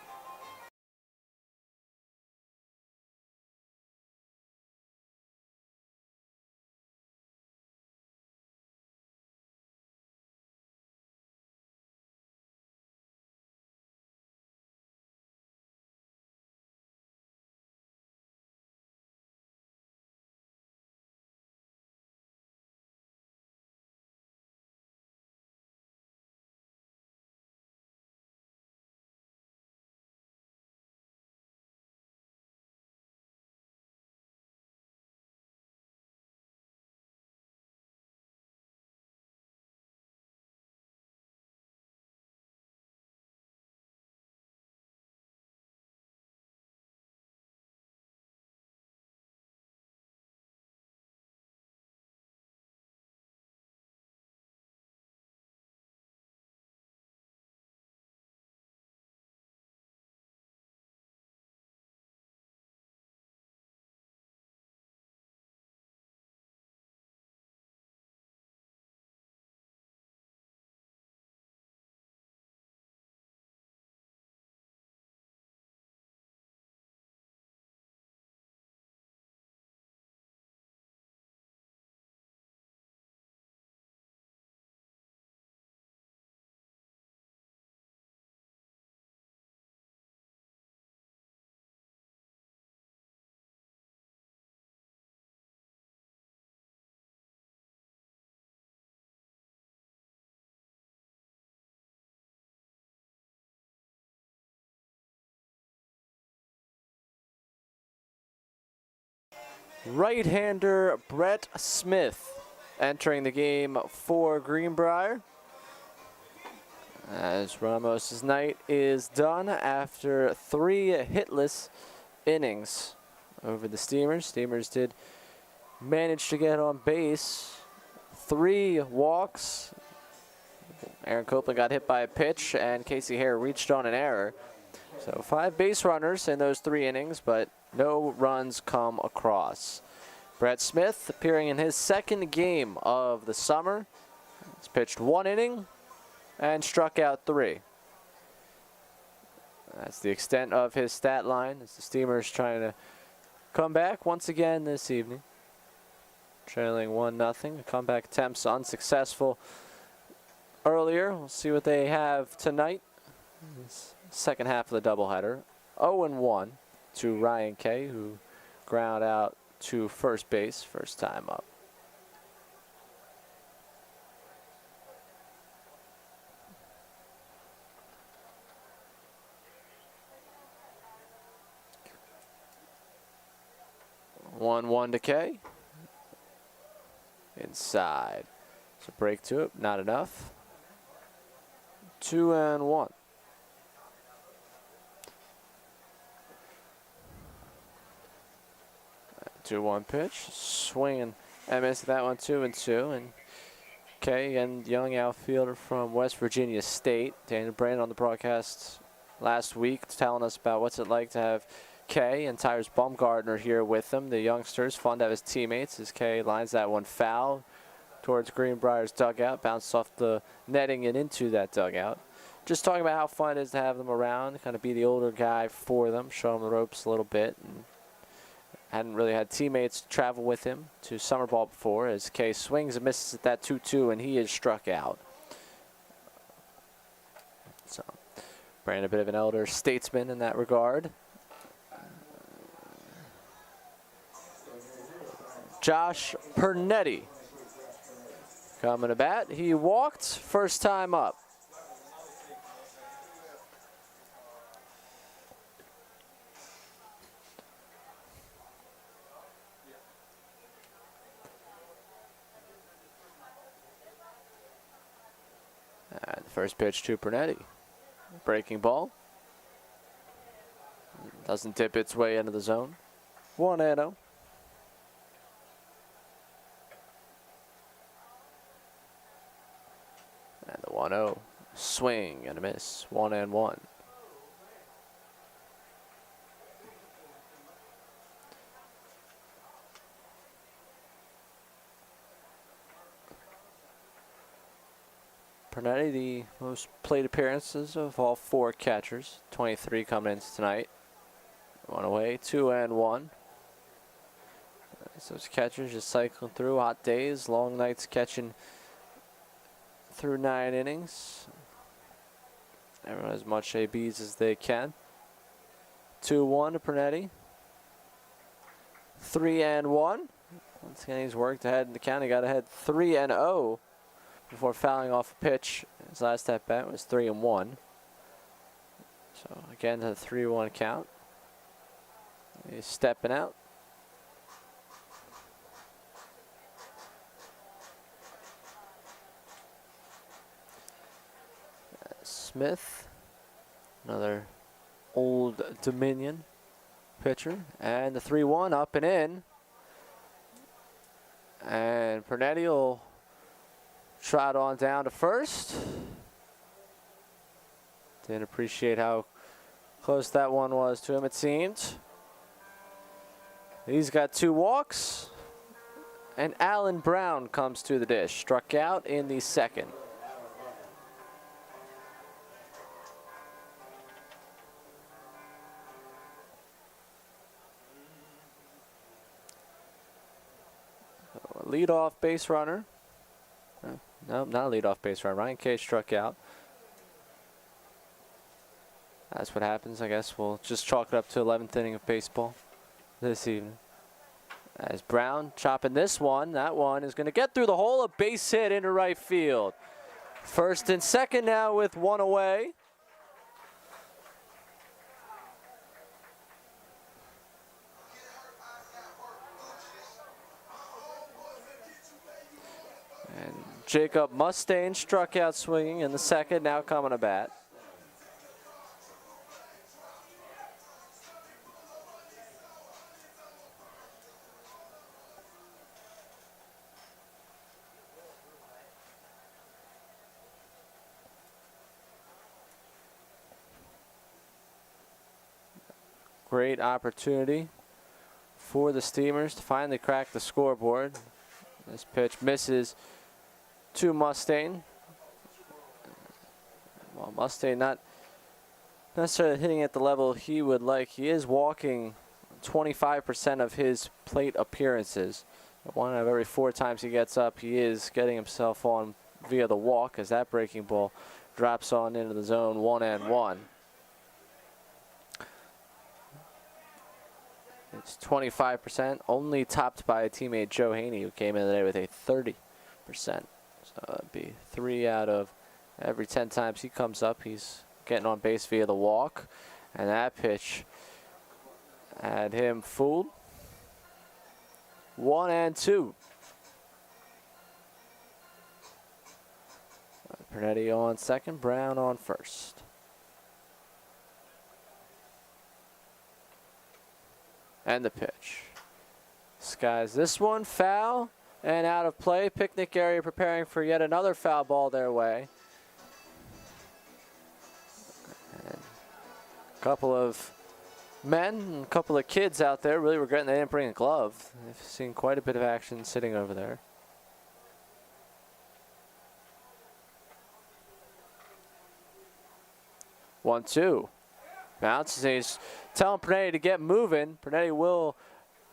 right-hander Brett Smith entering the game for Greenbrier. As Ramos' night is done after 3 hitless innings over the Steamers. Steamers did manage to get on base. 3 walks. Aaron Copeland got hit by a pitch, and Casey Hare reached on an error. So 5 base runners in those 3 innings, but no runs come across. Brett Smith appearing in his 2nd game of the summer. He's pitched 1 inning and struck out 3. That's the extent of his stat line as the Steamers trying to come back once again this evening. Trailing 1-0. Comeback attempts unsuccessful earlier. We'll see what they have tonight. This second half of the doubleheader. 0-1 to Ryan Kay, who ground out to first base first time up. One to Kay. Inside. So break to it, not enough. 2-1. 2-1 pitch. Swinging and missed that one. 2-2. And Kay and young outfielder from West Virginia State. Daniel Brandon on the broadcast last week telling us about what's it like to have Kay and Tyrus Baumgartner here with them. The youngsters, fun to have his teammates as Kay lines that one foul towards Greenbrier's dugout. Bounced off the netting and into that dugout. Just talking about how fun it is to have them around, kind of be the older guy for them, show them the ropes a little bit. And hadn't really had teammates travel with him to summer ball before as Kay swings and misses at that 2-2, and he is struck out. So, Brandon, a bit of an elder statesman in that regard. Josh Pernetti coming to bat. He walked first time up. And the first pitch to Pernetti. Breaking ball. Doesn't tip its way into the zone. 1-0. And the 1-0. Swing and a miss. 1-1. Pernetti, the most plate appearances of all 4 catchers. 23 coming in tonight. 1 away, 2-1. So those catchers just cycling through hot days, long nights catching through 9 innings. Everyone as much ABs as they can. 2-1 to Pernetti. 3-1. Once again, he's worked ahead in the count. He got ahead 3-0 before fouling off a pitch. His last at bat was 3-1. So again, to the 3-1 count. He's stepping out. Smith, another Old Dominion pitcher, and the 3-1 up and in. And Pernetti will trot on down to first. Didn't appreciate how close that one was to him, it seemed. He's got 2 walks. And Alan Brown comes to the dish. Struck out in the 2nd. Leadoff base runner. No, not a leadoff base runner. Ryan Kay struck out. That's what happens. I guess we'll just chalk it up to 11th inning of baseball this evening. As Brown chopping this one. That one is going to get through the hole. A base hit into right field. First and second now with 1 away. Jacob Mustaine struck out swinging in the second, now coming to bat. Great opportunity for the Steamers to finally crack the scoreboard. This pitch misses to Mustaine. Well, Mustaine not necessarily hitting at the level he would like. He is walking 25% of his plate appearances. 1 out of every 4 times he gets up, he is getting himself on via the walk as that breaking ball drops on into the zone. 1-1. It's 25%, only topped by teammate Joe Haney, who came in today with a 30%. So that'd be 3 out of every 10 times he comes up, he's getting on base via the walk. And that pitch had him fooled. 1-2. Pernetti on second, Brown on first. And the pitch. Skies this one, foul and out of play. Picnic area preparing for yet another foul ball their way. And a couple of men, a couple of kids out there really regretting they didn't bring a glove. They've seen quite a bit of action sitting over there. One, two. Bounces. He's telling Pernetti to get moving. Pernetti will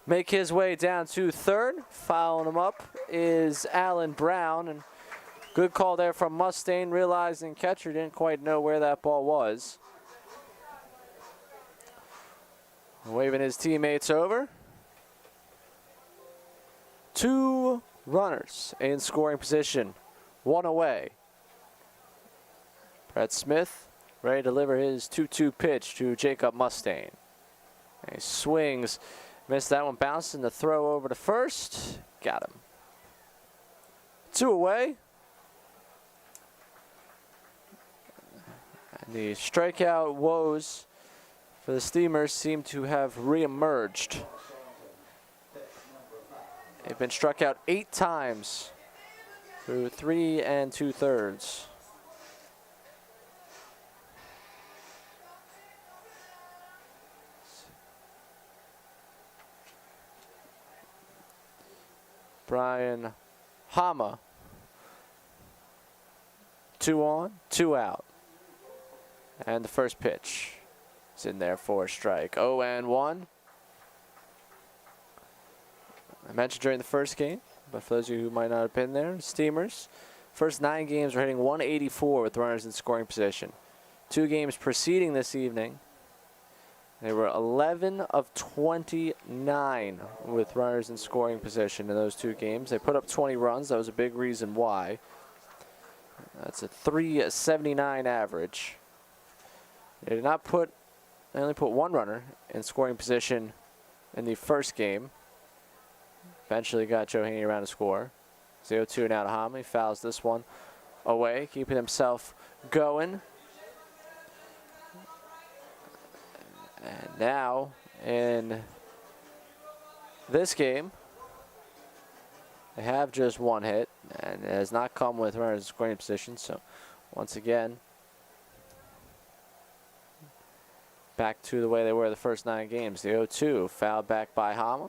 make his way down to third. Following him up is Alan Brown. And good call there from Mustaine, realizing catcher didn't quite know where that ball was. Waving his teammates over. 2 runners in scoring position. 1 away. Brett Smith ready to deliver his 2-2 pitch to Jacob Mustaine. And he swings, missed that one, bouncing the throw over to first. Got him. 2 away. And the strikeout woes for the Steamers seem to have reemerged. They've been struck out 8 times through 3 2/3. Brian Hama. 2 on, 2 out. And the first pitch is in there for a strike. 0-1. I mentioned during the first game, but for those of you who might not have been there, Steamers, first 9 games are hitting 184 with runners in scoring position. 2 games preceding this evening, they were 11 of 29 with runners in scoring position in those 2 games. They put up 20 runs. That was a big reason why. That's a .379 average. They did not put, they only put 1 runner in scoring position in the first game. Eventually got Joe Haney around to score. 0-2 now to Hama. He fouls this one away, keeping himself going. And now, in this game, they have just 1 hit, and it has not come with runners in scoring position. So, once again, back to the way they were the first 9 games. The 0-2, fouled back by Hama.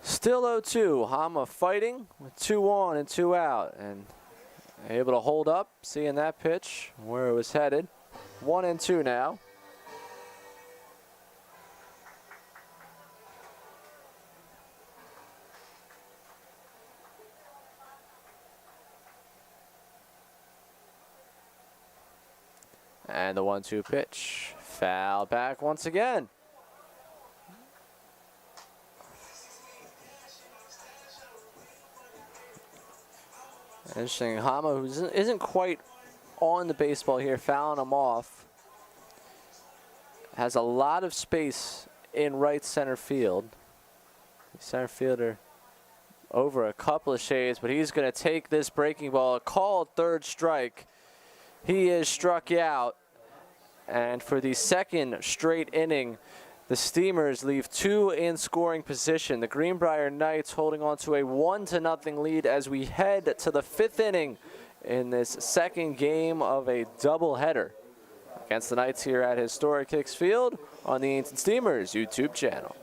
Still 0-2. Hama fighting with 2 on and 2 out, and able to hold up, seeing that pitch where it was headed. 1-2 now. And the 1-2 pitch. Foul back once again. Interesting. Hama, who isn't quite on the baseball here, fouling him off. Has a lot of space in right center field. Center fielder over a couple of shades, but he's going to take this breaking ball. A called third strike. He is struck out. And for the second straight inning, the Steamers leave 2 in scoring position. The Greenbrier Knights holding on to a 1-0 lead as we head to the 5th inning in this second game of a doubleheader against the Knights here at Historic Hicks Field on the Edenton Steamers YouTube channel.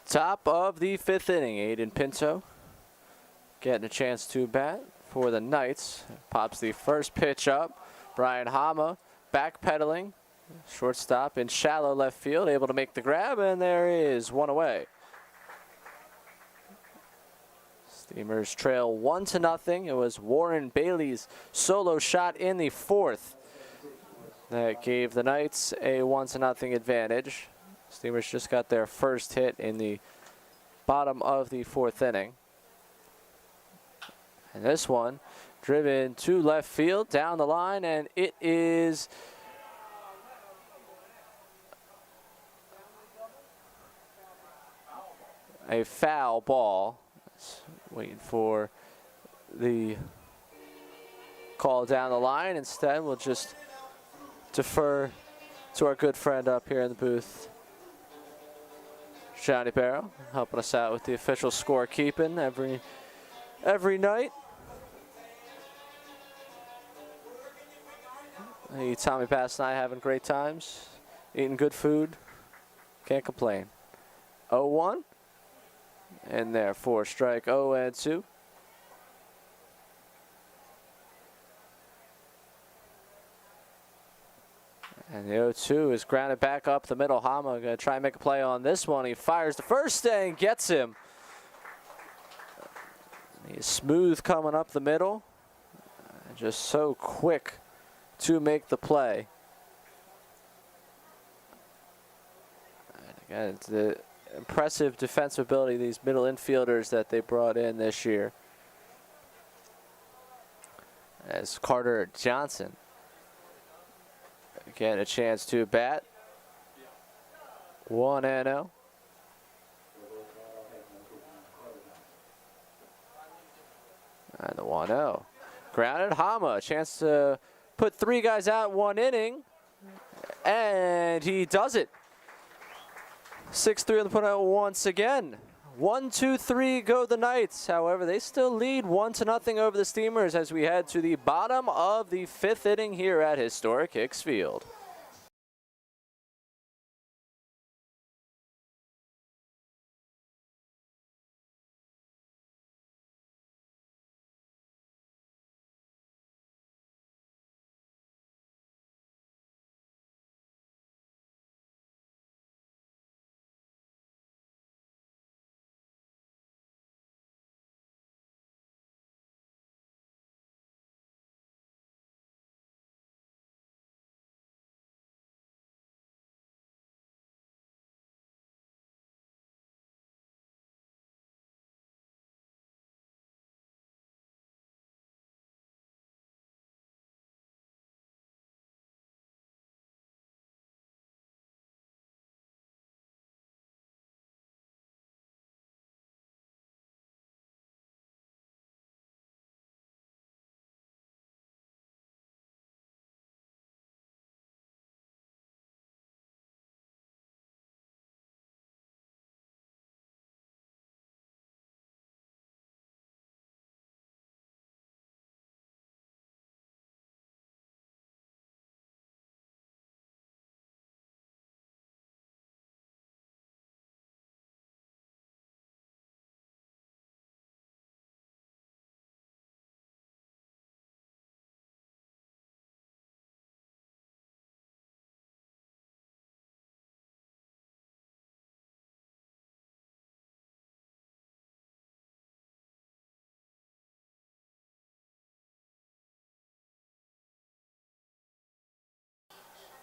Top of the 5th inning, Aiden Pinto getting a chance to bat for the Knights. Pops the first pitch up. Brian Hama backpedaling. Shortstop in shallow left field, able to make the grab, and there is one away. Steamers trail 1-0. It was Warren Bailey's solo shot in the 4th that gave the Knights a 1-0 advantage. Steamers just got their first hit in the bottom of the 4th inning. And this one driven to left field down the line, and it is a foul ball. Waiting for the call down the line. Instead, we'll just defer to our good friend up here in the booth, Johnny Barrow, helping us out with the official scorekeeping every night. Hey, Tommy Bass and I having great times, eating good food. Can't complain. 0-1. And there for strike 0-2. And the 0-2 is grounded back up the middle. Hama going to try and make a play on this one. He fires the first and gets him. He's smooth coming up the middle. Just so quick to make the play. And again, it's the impressive defensive ability of these middle infielders that they brought in this year. As Carter Johnson getting a chance to bat. 1-0. And the 1-0. Grounded. Hama, a chance to put 3 guys out 1 inning. And he does it. 6-3 on the put out once again. 1-2-3 go the Knights. However, they still lead 1-0 over the Steamers as we head to the bottom of the 5th inning here at Historic Hicks Field.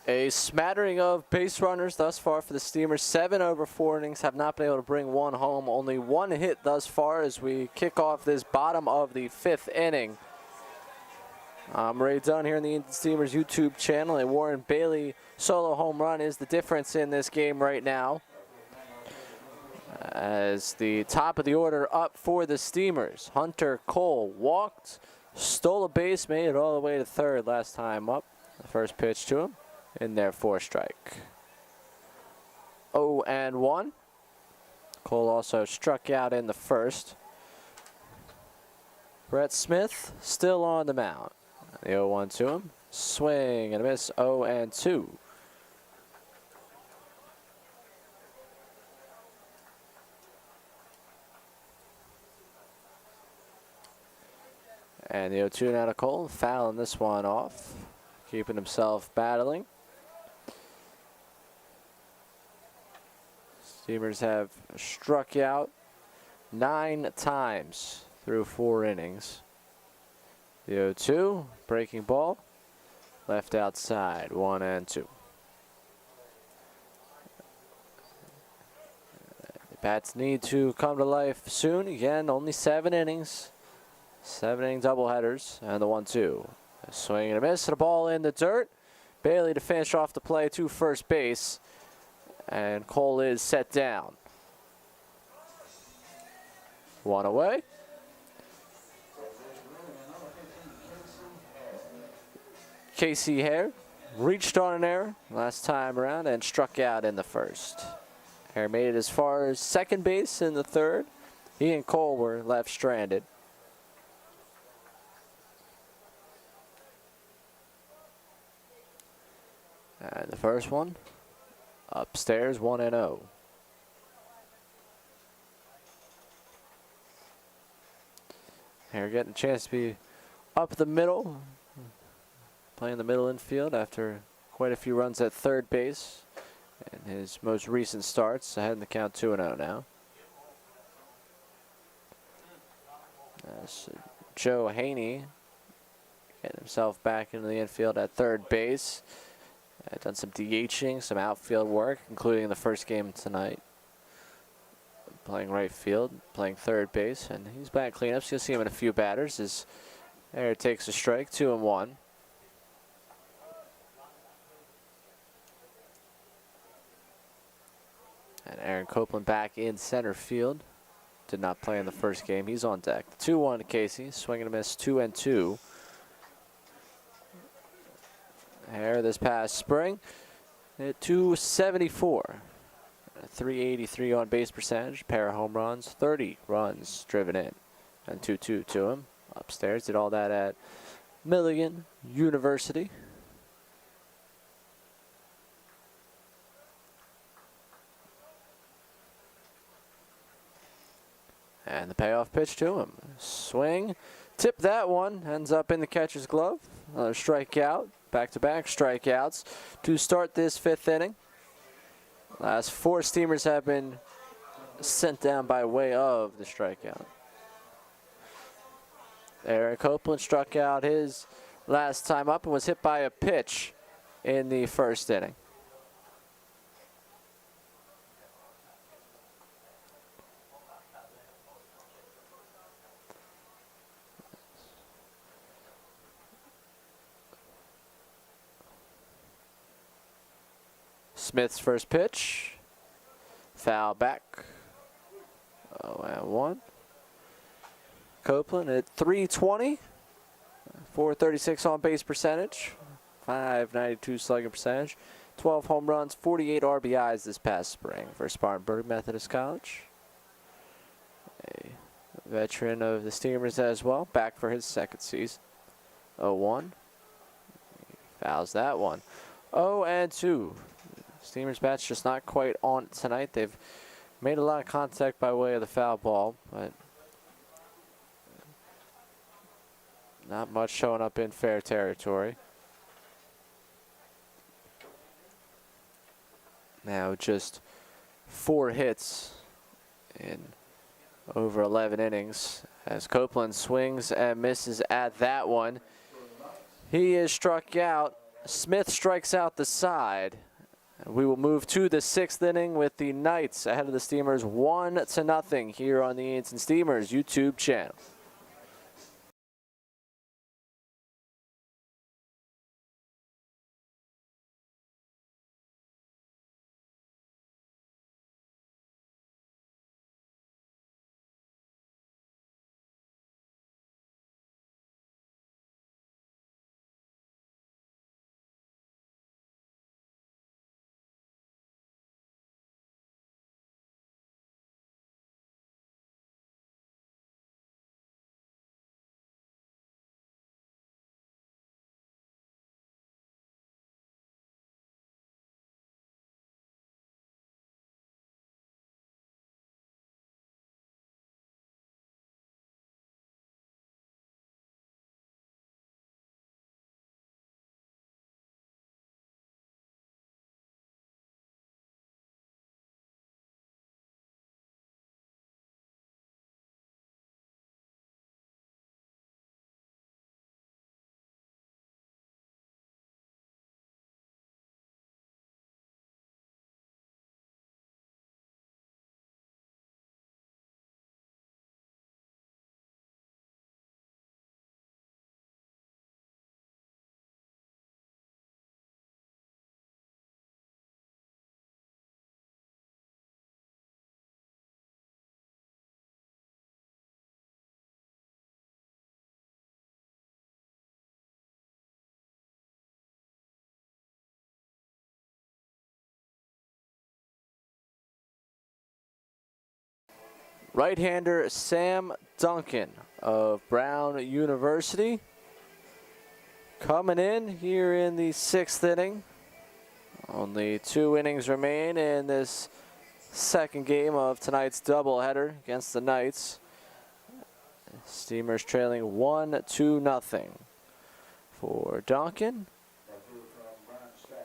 A smattering of base runners thus far for the Steamers. 7 over 4 innings, have not been able to bring one home. Only one hit thus far as we kick off this bottom of the 5th inning. I'm Ray Dunn here in the Edenton Steamers YouTube channel. A Warren Bailey solo home run is the difference in this game right now, as the top of the order up for the Steamers. Hunter Cole walked, stole a base, made it all the way to third last time up. The first pitch to him in there for strike. 0-1. Cole also struck out in the first. Brett Smith still on the mound. The 0-1 to him. Swing and a miss. 0-2. And the 0-2 now to Cole, fouling this one off, keeping himself battling. Steamers have struck out 9 times through 4 innings. The 0-2, breaking ball, left outside, 1-2. The bats need to come to life soon. Again, only 7 innings. 7-inning doubleheaders, and the 1-2. A swing and a miss, and a ball in the dirt. Bailey to finish off the play to first base, and Cole is set down. 1 away. Casey Hare reached on an error last time around and struck out in the first. Hare made it as far as second base in the third. He and Cole were left stranded. And the first one, upstairs, 1-0. Here getting a chance to be up the middle, playing the middle infield after quite a few runs at third base in his most recent starts. Ahead in the count, 2-0 now. That's Joe Haney getting himself back into the infield at third base. Done some DHing, some outfield work, including the first game tonight. Playing right field, playing third base, and he's back cleanups. You'll see him in a few batters as Air takes a strike, 2-1. And Aaron Copeland back in center field. Did not play in the first game. He's on deck. 2-1 to Casey, swing and a miss, 2-2. Hare this past spring at 274, 383 on base percentage, pair of home runs, 30 runs driven in, and 2-2 to him. Upstairs, did all that at Milligan University. And the payoff pitch to him. Swing, tip that one, ends up in the catcher's glove. Another strikeout. Back-to-back strikeouts to start this 5th inning. Last 4 Steamers have been sent down by way of the strikeout. Aaron Copeland struck out his last time up and was hit by a pitch in the first inning. Smith's first pitch, foul back, 0-1. Copeland at 320, 436 on base percentage, 592 slugging percentage, 12 home runs, 48 RBIs this past spring for Spartanburg Methodist College. A veteran of the Steamers as well, back for his second season. 0-1, fouls that one. 0-2. Steamers bats just not quite on tonight. They've made a lot of contact by way of the foul ball, but not much showing up in fair territory. Now just 4 hits in over 11 innings as Copeland swings and misses at that one. He is struck out Smith strikes out the side. We will move to the 6th inning with the Knights ahead of the Steamers 1-0 here on the Edenton Steamers YouTube channel. Right-hander Sam Duncan of Brown University coming in here in the 6th inning. Only 2 innings remain in this second game of tonight's doubleheader against the Knights. Steamers trailing 1-0 for Duncan.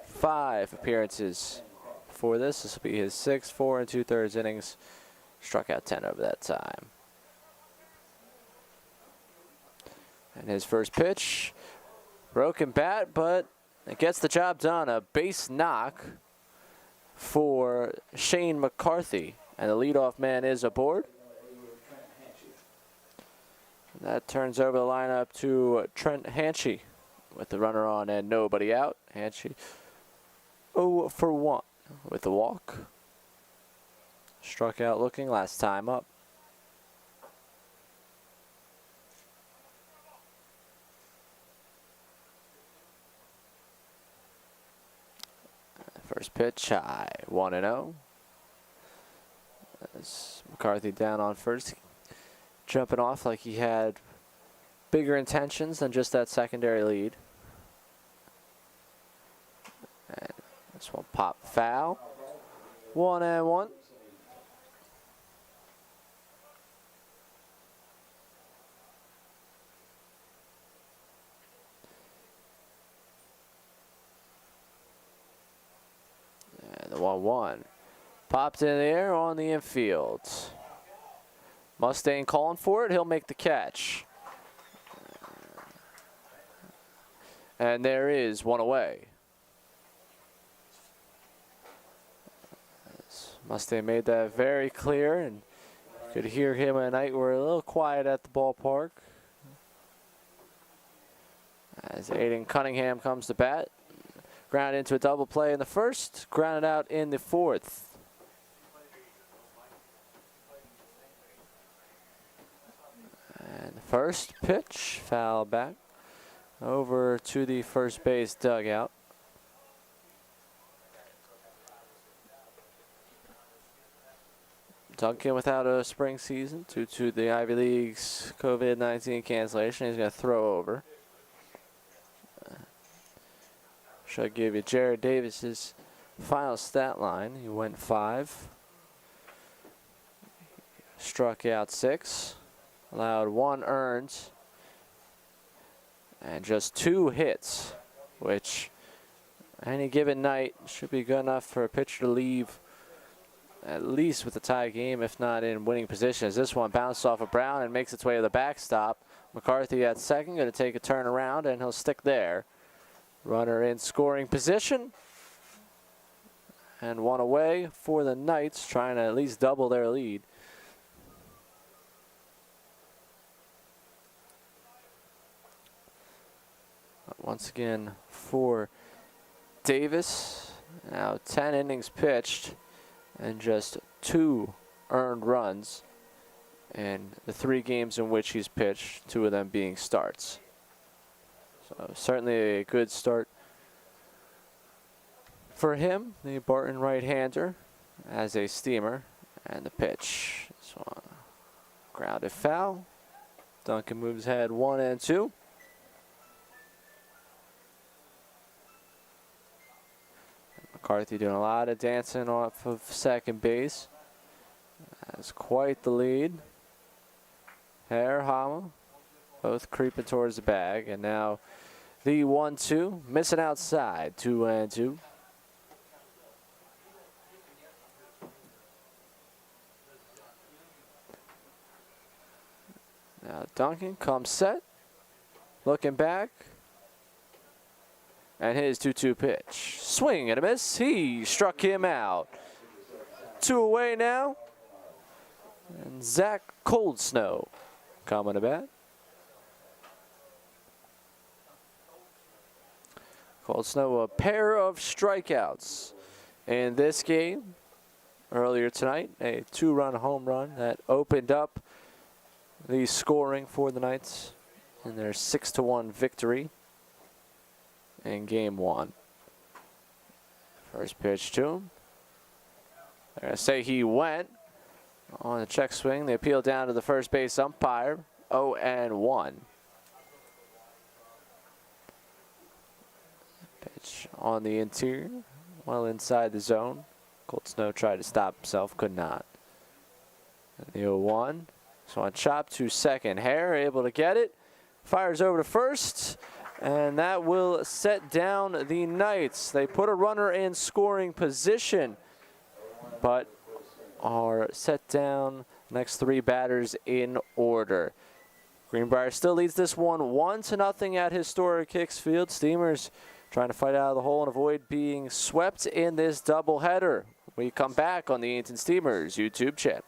5 appearances for this. This will be his 6th 4 2/3 innings. Struck out 10 over that time. And his first pitch, broken bat, but it gets the job done. A base knock for Shane McCarthy. And the leadoff man is aboard. That turns over the lineup to Trent Hanchy with the runner on and nobody out. Hanchy 0 for 1 with the walk. Struck out looking last time up. First pitch high, 1-0. As McCarthy down on first, jumping off like he had bigger intentions than just that secondary lead. And this one popped foul. 1-1. The 1-1. Popped in the air on the infield. Mustang calling for it. He'll make the catch. And there is one away. Mustang made that very clear, and you could hear him at night. We're a little quiet at the ballpark. As Aiden Cunningham comes to bat. Ground into a double play in the first, grounded out in the 4th. And the first pitch, foul back over to the first base dugout. Duncan without a spring season due to the Ivy League's COVID-19 cancellation. He's going to throw over. Should give you Jared Davis's final stat line. He went 5. Struck out 6. Allowed 1 earned. And just 2 hits, which any given night should be good enough for a pitcher to leave at least with a tie game, if not in winning position. As this one bounced off of Brown and makes its way to the backstop. McCarthy at second, going to take a turn around, and he'll stick there. Runner in scoring position. And one away for the Knights, trying to at least double their lead. Once again for Davis. Now 10 innings pitched and just 2 earned runs in the 3 games in which he's pitched, 2 of them being starts. So certainly a good start for him, the Barton right-hander, as a steamer. And the pitch. This one grounded foul. Duncan moves ahead 1-2. McCarthy doing a lot of dancing off of second base. That's quite the lead. Hare, Hama, both creeping towards the bag. And now the 1-2, missing outside, 2-2. Now Duncan comes set, looking back. And his 2-2 pitch. Swing and a miss. He struck him out. 2 away now. And Zach Cold Snow coming to bat. Cold Snow, a pair of strikeouts in this game earlier tonight. A 2-run home run that opened up the scoring for the Knights in their 6-1 victory in game 1. First pitch to him. They're going to say he went on the check swing. They appeal down to the first base umpire. 0-1. Pitch on the interior, well inside the zone. Cold Snow tried to stop himself, could not. And the 0-1. So on chop to second. Hare able to get it. Fires over to first. And that will set down the Knights. They put a runner in scoring position, but are set down next 3 batters in order. Greenbrier still leads this one 1-0 at historic Hicks Field. Steamers trying to fight out of the hole and avoid being swept in this doubleheader. We come back on the Edenton Steamers YouTube channel.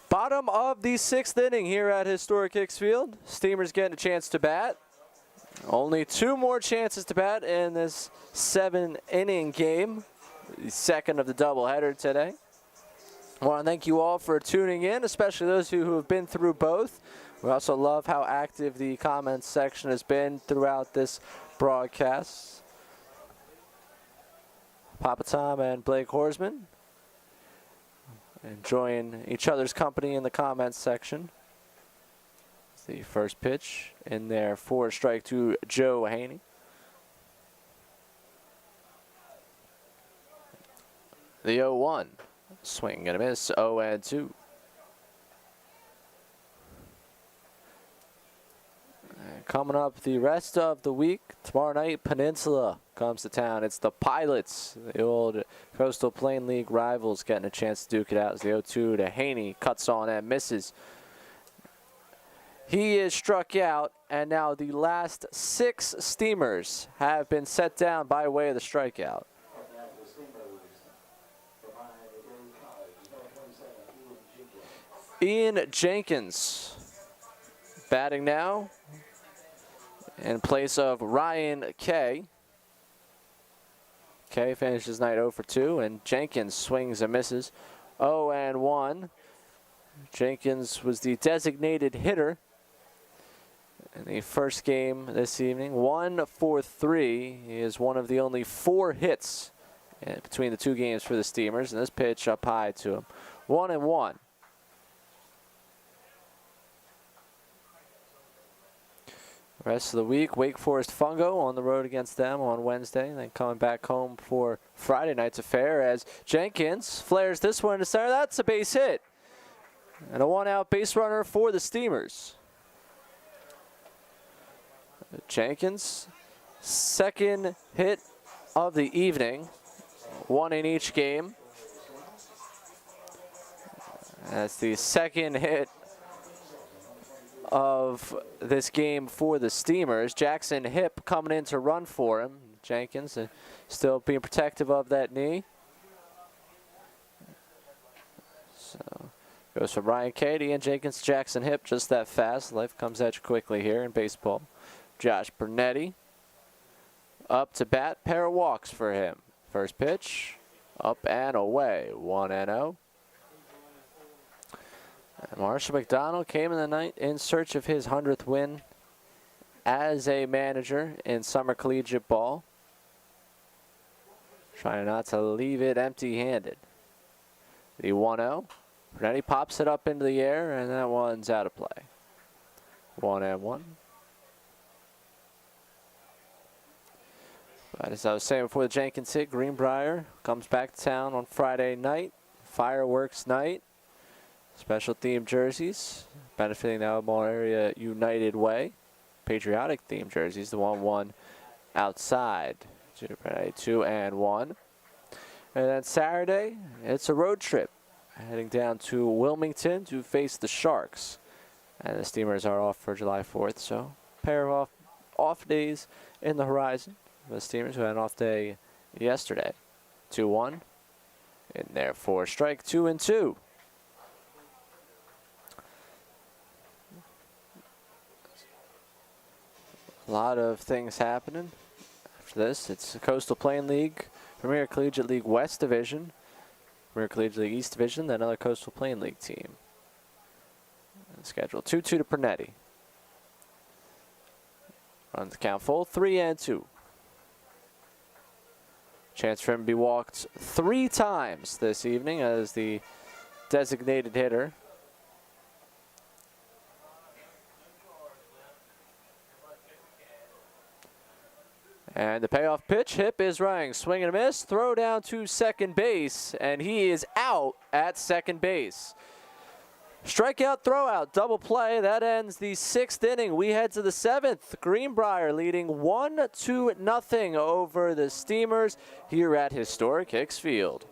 Bottom of the 6th inning here at historic Hicks Field. Steamers getting a chance to bat. Only 2 more chances to bat in this 7-inning game. The second of the doubleheader today. I want to thank you all for tuning in, especially those who have been through both. We also love how active the comments section has been throughout this broadcast. Papa Tom and Blake Horsman enjoying each other's company in the comments section. The first pitch in there for a strike to Joe Haney. The 0-1. Swing and a miss. 0-2. Coming up the rest of the week, tomorrow night, Peninsula comes to town. It's the Pilots, the old Coastal Plain League rivals, getting a chance to duke it out as the 0-2 to Haney. Cuts on and misses. He is struck out, and now the last 6 Steamers have been set down by way of the strikeout. Ian Jenkins batting now in place of Ryan Kay. Kay finishes night 0 for 2, and Jenkins swings and misses. 0-1. Jenkins was the designated hitter in the first game this evening. 1 for 3. He is one of the only 4 hits between the 2 games for the Steamers, and this pitch up high to him. 1-1. Rest of the week, Wake Forest Fungo on the road against them on Wednesday. Then coming back home for Friday night's affair as Jenkins flares this one to center. That's a base hit. And a 1-out base runner for the Steamers. Jenkins, second hit of the evening. 1 in each game. That's the second hit of this game for the Steamers. Jackson Hipp coming in to run for him. Jenkins still being protective of that knee. So goes from Ryan Cady and Jenkins, Jackson Hipp, just that fast. Life comes at you quickly here in baseball. Josh Bernetti up to bat. Pair of walks for him. First pitch, up and away. 1-0. Marshall McDonald came in the night in search of his 100th win as a manager in summer collegiate ball. Trying not to leave it empty-handed. The 1-0. Bernetti pops it up into the air, and that one's out of play. 1-1. But as I was saying before the Jenkins hit, Greenbrier comes back to town on Friday night. Fireworks night. Special themed jerseys, benefiting the Albemarle Area United Way. Patriotic themed jerseys, the 1-1 outside. 2-1. And then Saturday, it's a road trip. Heading down to Wilmington to face the Sharks. And the Steamers are off for July 4th, so pair of off days in the horizon. The Steamers who had an off day yesterday. 2-1. In there for strike 2-2. A lot of things happening after this. It's the Coastal Plain League, Premier Collegiate League West Division, Premier Collegiate League East Division, then another Coastal Plain League team. Schedule 2-2 to Pernetti. Runs the count full, 3-2. Chance for him to be walked 3 times this evening as the designated hitter. And the payoff pitch, Hipp is running, swing and a miss, throw down to second base, and he is out at second base. Strikeout, throwout, double play. That ends the 6th inning. We head to the 7th. Greenbrier leading 1-0 over the Steamers here at historic Hicks Field.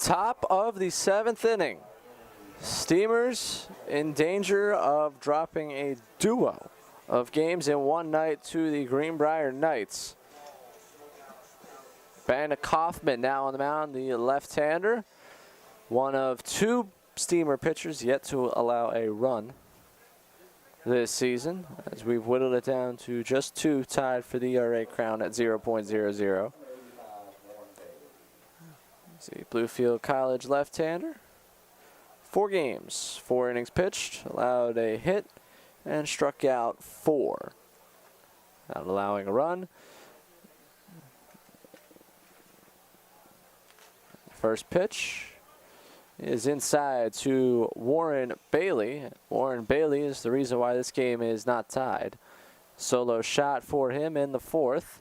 Top of the 7th inning. Steamers in danger of dropping a duo of games in one night to the Greenbrier Knights. Brandon Kaufman now on the mound, the left-hander. One of 2 Steamer pitchers yet to allow a run this season, as we've whittled it down to just 2, tied for the ERA crown at 0.00. See, Bluefield College left-hander. 4 games, 4 innings pitched, allowed a hit, and struck out 4. Not allowing a run. First pitch is inside to Warren Bailey. Warren Bailey is the reason why this game is not tied. Solo shot for him in the 4th.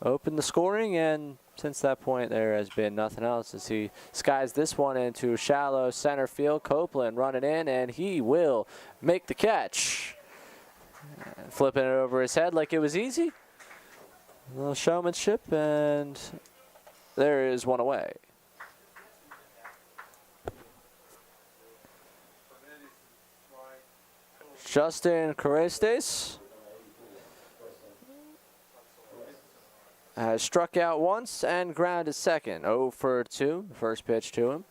Opened the scoring, and since that point there has been nothing else as he skies this one into shallow center field. Copeland running in, and he will make the catch. Flipping it over his head like it was easy. A little showmanship, and there is one away. Justin Carestes has struck out once and grounded second. 0 for 2, first pitch to him.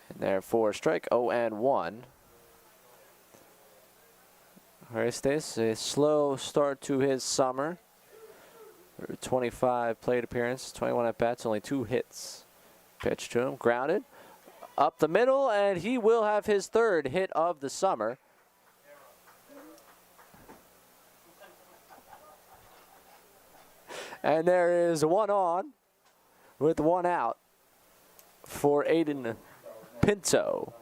And therefore strike, 0 and 1. Carestes, a slow start to his summer. 25 plate appearances, 21 at bats, only 2 hits. Pitch to him, grounded. Up the middle, and he will have his 3rd hit of the summer. And there is one on with 1 out for Aiden Pinto.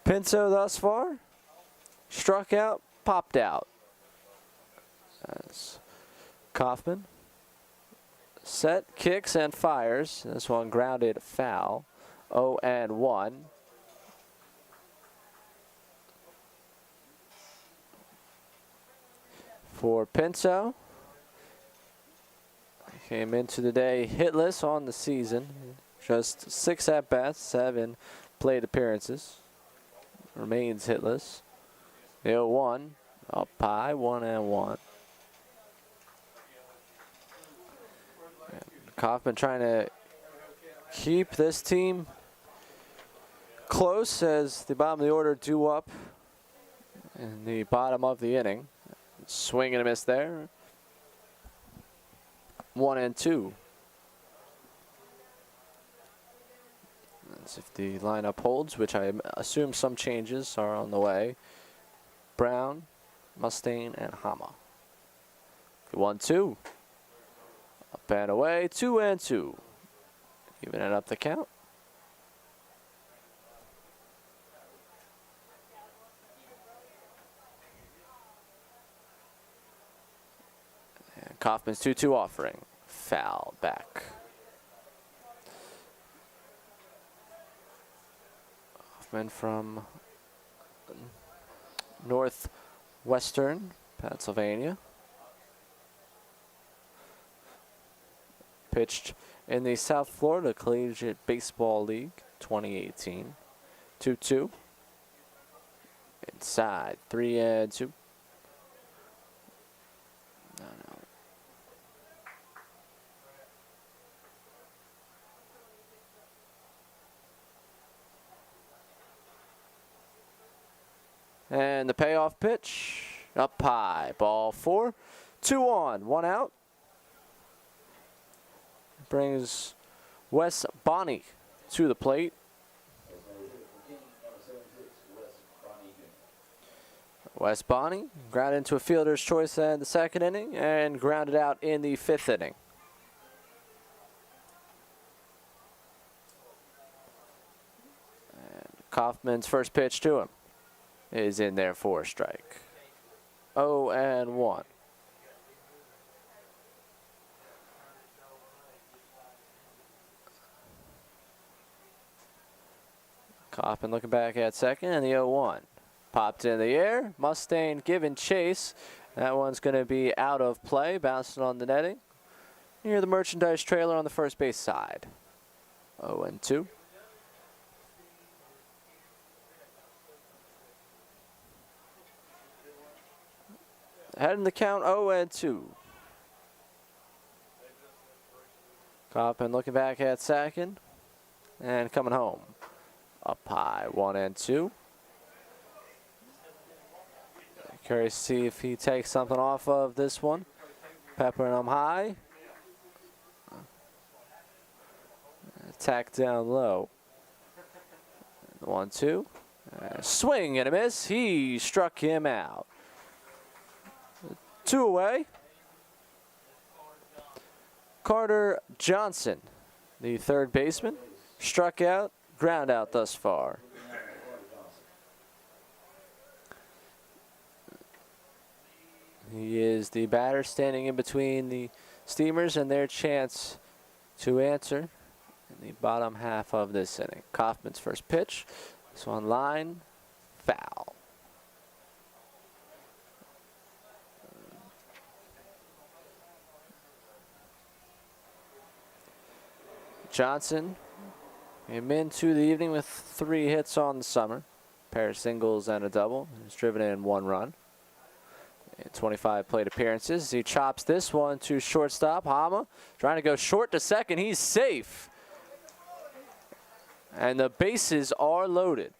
Pinto thus far struck out, popped out. As Kaufman set, kicks, and fires. This one grounded foul. 0 and 1. For Pinto. Came into the day hitless on the season. Just 6 at-bats, 7 plate appearances. Remains hitless. 0-1. Up high, 1 and 1. And Kaufman trying to keep this team close as the bottom of the order due up in the bottom of the inning. Swing and a miss there. 1 and 2. That's if the lineup holds, which I assume some changes are on the way. Brown, Mustaine, and Hama. 1-2. Up and away. 2 and 2. Evening up the count. Kaufman's 2-2 offering. Foul back. Kaufman from northwestern Pennsylvania. Pitched in the South Florida Collegiate Baseball League 2018. 2-2. Inside. 3 and 2. And the payoff pitch, up high, ball 4, 2 on, 1 out. Brings Wes Bonney to the plate. Wes Bonney grounded into a fielder's choice in the 2nd inning and grounded out in the 5th inning. And Kaufman's first pitch to him is in there for a strike. 0 and 1. Kaufman looking back at second, and the 0-1. Popped in the air. Mustaine giving chase, That one's going to be out of play, bouncing on the netting near the merchandise trailer on the first base side. 0-2. Heading the count 0-2. Kaufman looking back at second and coming home. Up high, 1-2. Curious to see if he takes something off of this one. Peppering him high. Attack down low. 1-2. Swing and a miss. He struck him out. 2 away. Carter Johnson, the third baseman, struck out, ground out thus far. He is the batter standing in between the Steamers and their chance to answer in the bottom half of this inning. Kaufman's first pitch. This one line, foul. Johnson came into the evening with 3 hits on the summer. A pair of singles and a double. He's driven in 1 run. In 25 plate appearances. He chops this one to shortstop. Hama trying to go short to second. He's safe. And the bases are loaded.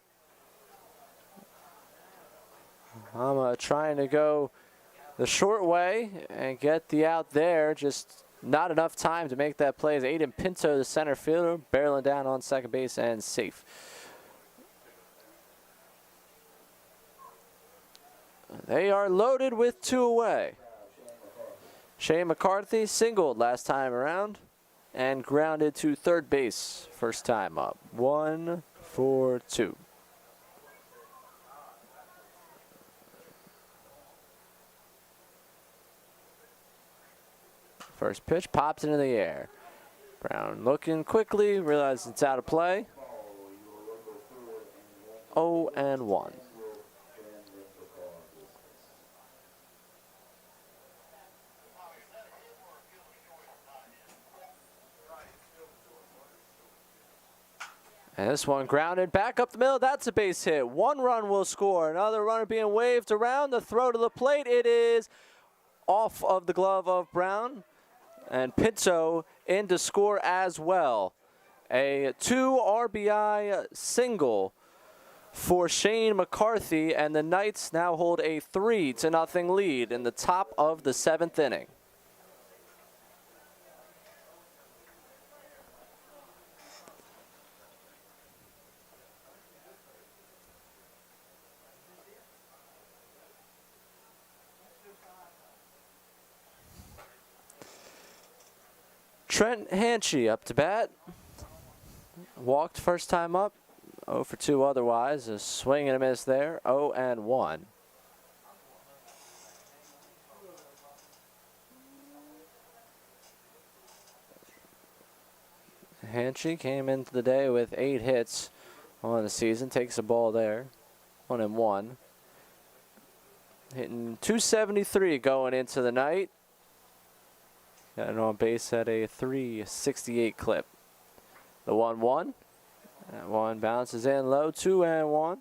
Hama trying to go the short way and get the out there. Just not enough time to make that play as Aiden Pinto, the center fielder, barreling down on second base and safe. They are loaded with 2 away. Shane McCarthy singled last time around and grounded to third base first time up. 1-4-2. First pitch pops into the air. Brown looking quickly, realizes it's out of play. 0-1. And this one grounded back up the middle. That's a base hit. 1 run will score. Another runner being waved around. The throw to the plate. It is off of the glove of Brown. And Pinto in to score as well. A 2 RBI single for Shane McCarthy. And the Knights now hold a 3-0 lead in the top of the 7th inning. Trent Hanchey up to bat. Walked first time up. 0 for 2 otherwise. A swing and a miss there. 0-1. Hanchey came into the day with 8 hits on the season. Takes a ball there. 1-1. Hitting .273 going into the night. Got on base at a .368 clip. The 1-1. That one bounces in low. 2-1.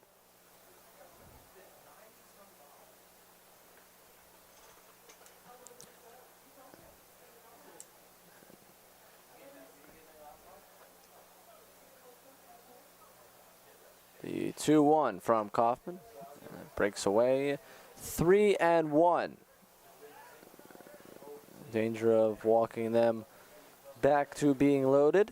The 2-1 from Kaufman. Breaks away. 3-1. Danger of walking them back to being loaded.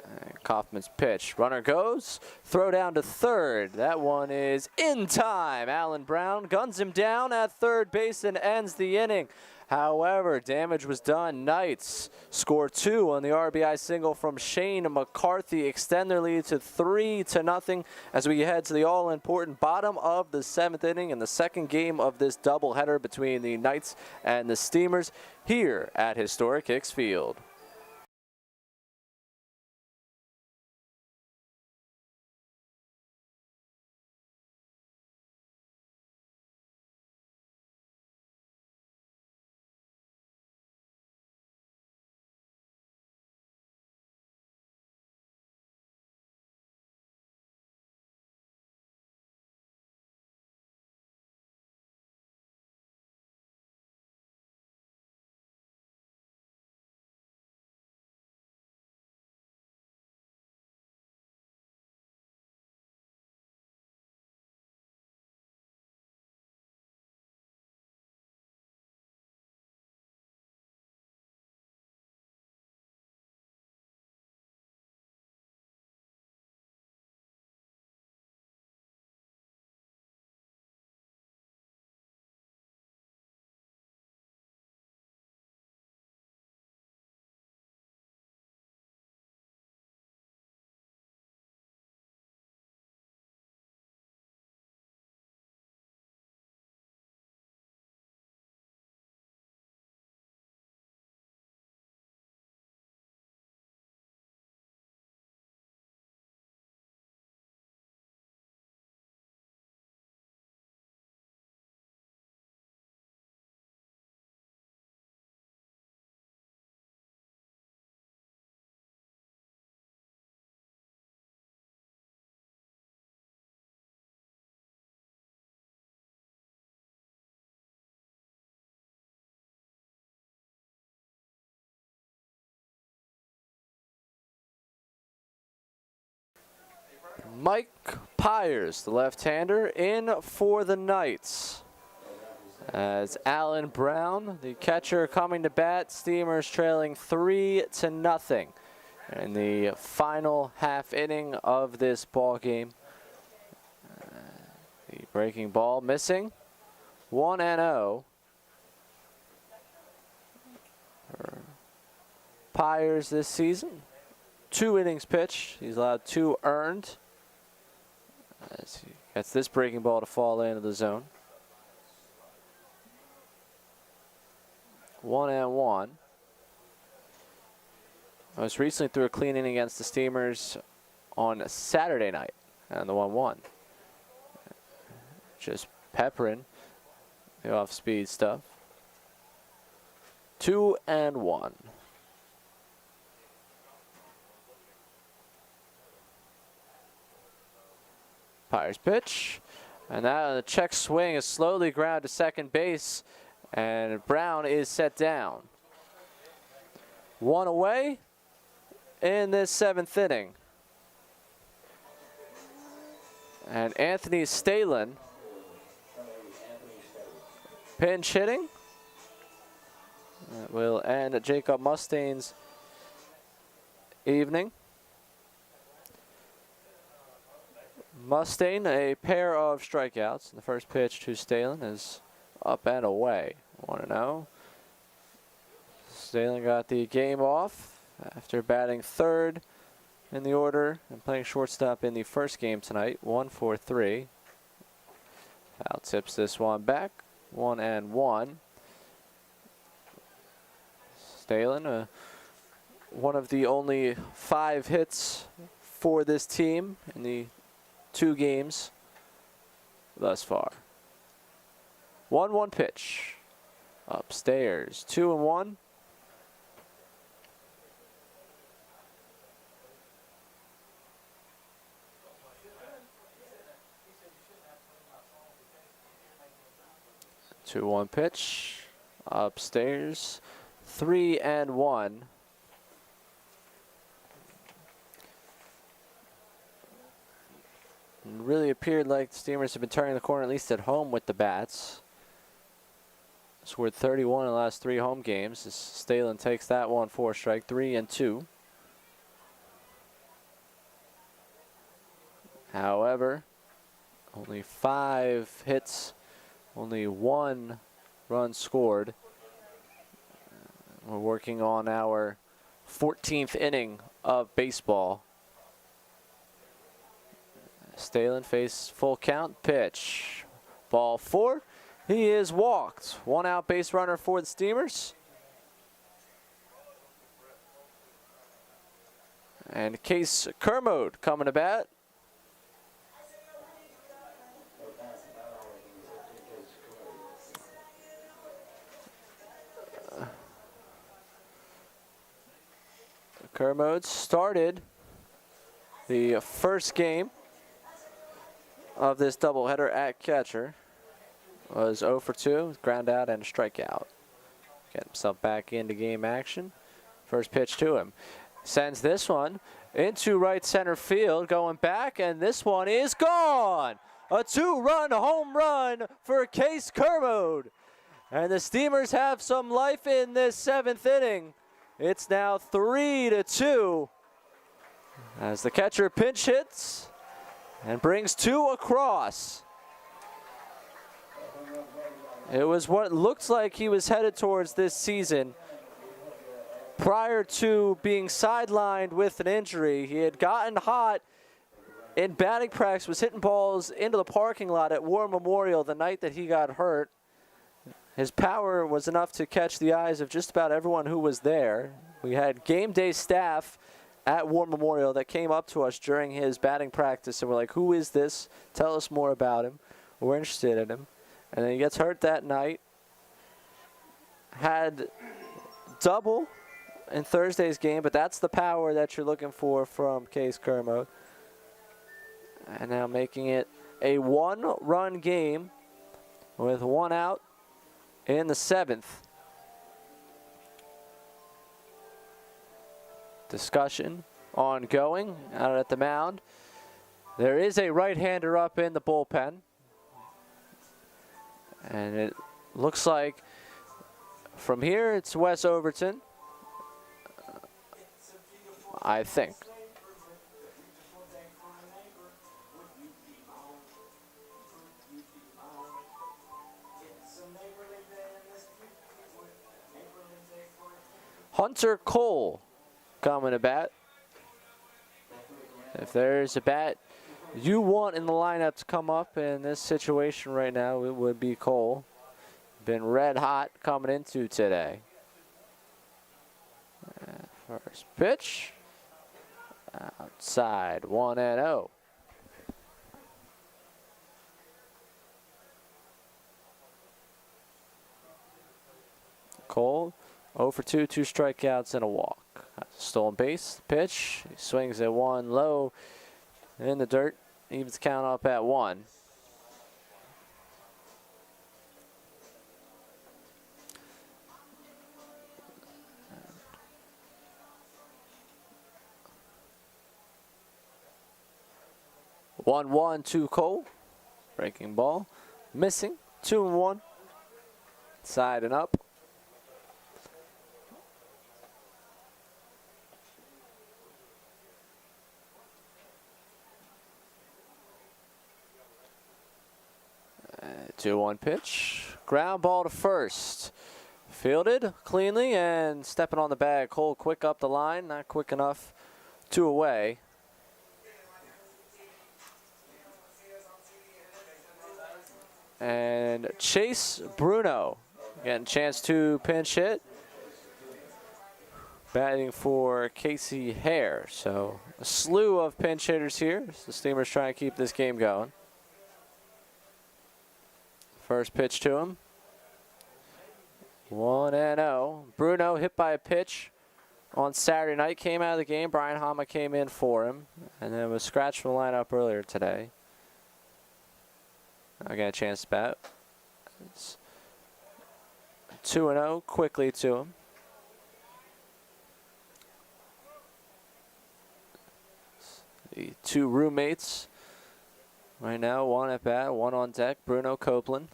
And Kaufman's pitch. Runner goes. Throw down to third. That one is in time. Alan Brown guns him down at third base and ends the inning. However, damage was done. Knights score 2 on the RBI single from Shane McCarthy. Extend their lead to 3-0 as we head to the all-important bottom of the 7th inning and the second game of this doubleheader between the Knights and the Steamers here at Historic Hicks Field. Mike Pyers, the left-hander, in for the Knights. As Alan Brown, the catcher, coming to bat. Steamers trailing 3-0 in the final half inning of this ball game. The breaking ball missing. 1-0. Pyers this season. 2 innings pitched. He's allowed 2 earned. As he gets this breaking ball to fall into the zone. 1-1. Most recently threw a clean inning against the Steamers on Saturday night, and the 1-1. Just peppering the off-speed stuff. 2-1. Pyers pitch, and now the check swing is slowly ground to second base, and Brown is set down. 1 away in this 7th inning. And Anthony Stalin pinch hitting. That will end Jacob Mustaine's evening. Mustaine, a pair of strikeouts. The first pitch to Stalin is up and away. 1-0. Stalin got the game off after batting third in the order and playing shortstop in the first game tonight. 1-for-3. Foul tips this one back. 1-1. Stalin, one of the only 5 hits for this team in the 2 games thus far. 1-1 pitch. Upstairs. 2-1. Two-one pitch. Upstairs. 3-1. Really appeared like the Steamers have been turning the corner, at least at home, with the bats. Scored 31 in the last 3 home games. As Stalin takes that one for a strike. 3-2. However, only 5 hits, only 1 run scored. We're working on our 14th inning of baseball. Stalin face full count, pitch. Ball 4. He is walked. 1 out base runner for the Steamers. And Case Kermode coming to bat. Kermode started the first game of this doubleheader at catcher. Was 0 for 2, ground out and a strikeout. Get himself back into game action. First pitch to him. Sends this one into right center field, going back, and this one is gone. A 2-run home run for Case Kermode. And the Steamers have some life in this 7th inning. It's now 3-2 as the catcher pinch hits and brings 2 across. It was what looked like he was headed towards this season. Prior to being sidelined with an injury, he had gotten hot in batting practice, was hitting balls into the parking lot at War Memorial the night that he got hurt. His power was enough to catch the eyes of just about everyone who was there. We had game day staff at War Memorial that came up to us during his batting practice and were like, who is this? Tell us more about him. We're interested in him. And then he gets hurt that night. Had double in Thursday's game, but that's the power that you're looking for from Case Kermode. And now making it a 1-run game with 1 out in the 7th. Discussion ongoing out at the mound There is a right-hander up in the bullpen. And it looks like from here it's Wes Overton, I think. Hunter Cole coming to bat. If there's a bat you want in the lineup to come up in this situation right now, it would be Cole. Been red hot coming into today. First pitch. Outside, 1-0. Cole, 0 for 2, 2 strikeouts and a walk. Stolen base, pitch. He swings at one low in the dirt. Evens count up at 1. One to Cole. Breaking ball. Missing. 2-1. Side and up. Two 2-1 pitch. Ground ball to first. Fielded cleanly and stepping on the bag. Cole quick up the line. Not quick enough. 2 away. And Chase Bruno getting a chance to pinch hit. Batting for Casey Hare. So a slew of pinch hitters here. The Steamers trying to keep this game going. First pitch to him. 1-0. Bruno hit by a pitch on Saturday night. Came out of the game. Brian Hama came in for him. And then was scratched from the lineup earlier today. I got a chance to bat. It's 2-0 quickly to him. The two roommates right now, one at bat, one on deck. Bruno Copeland.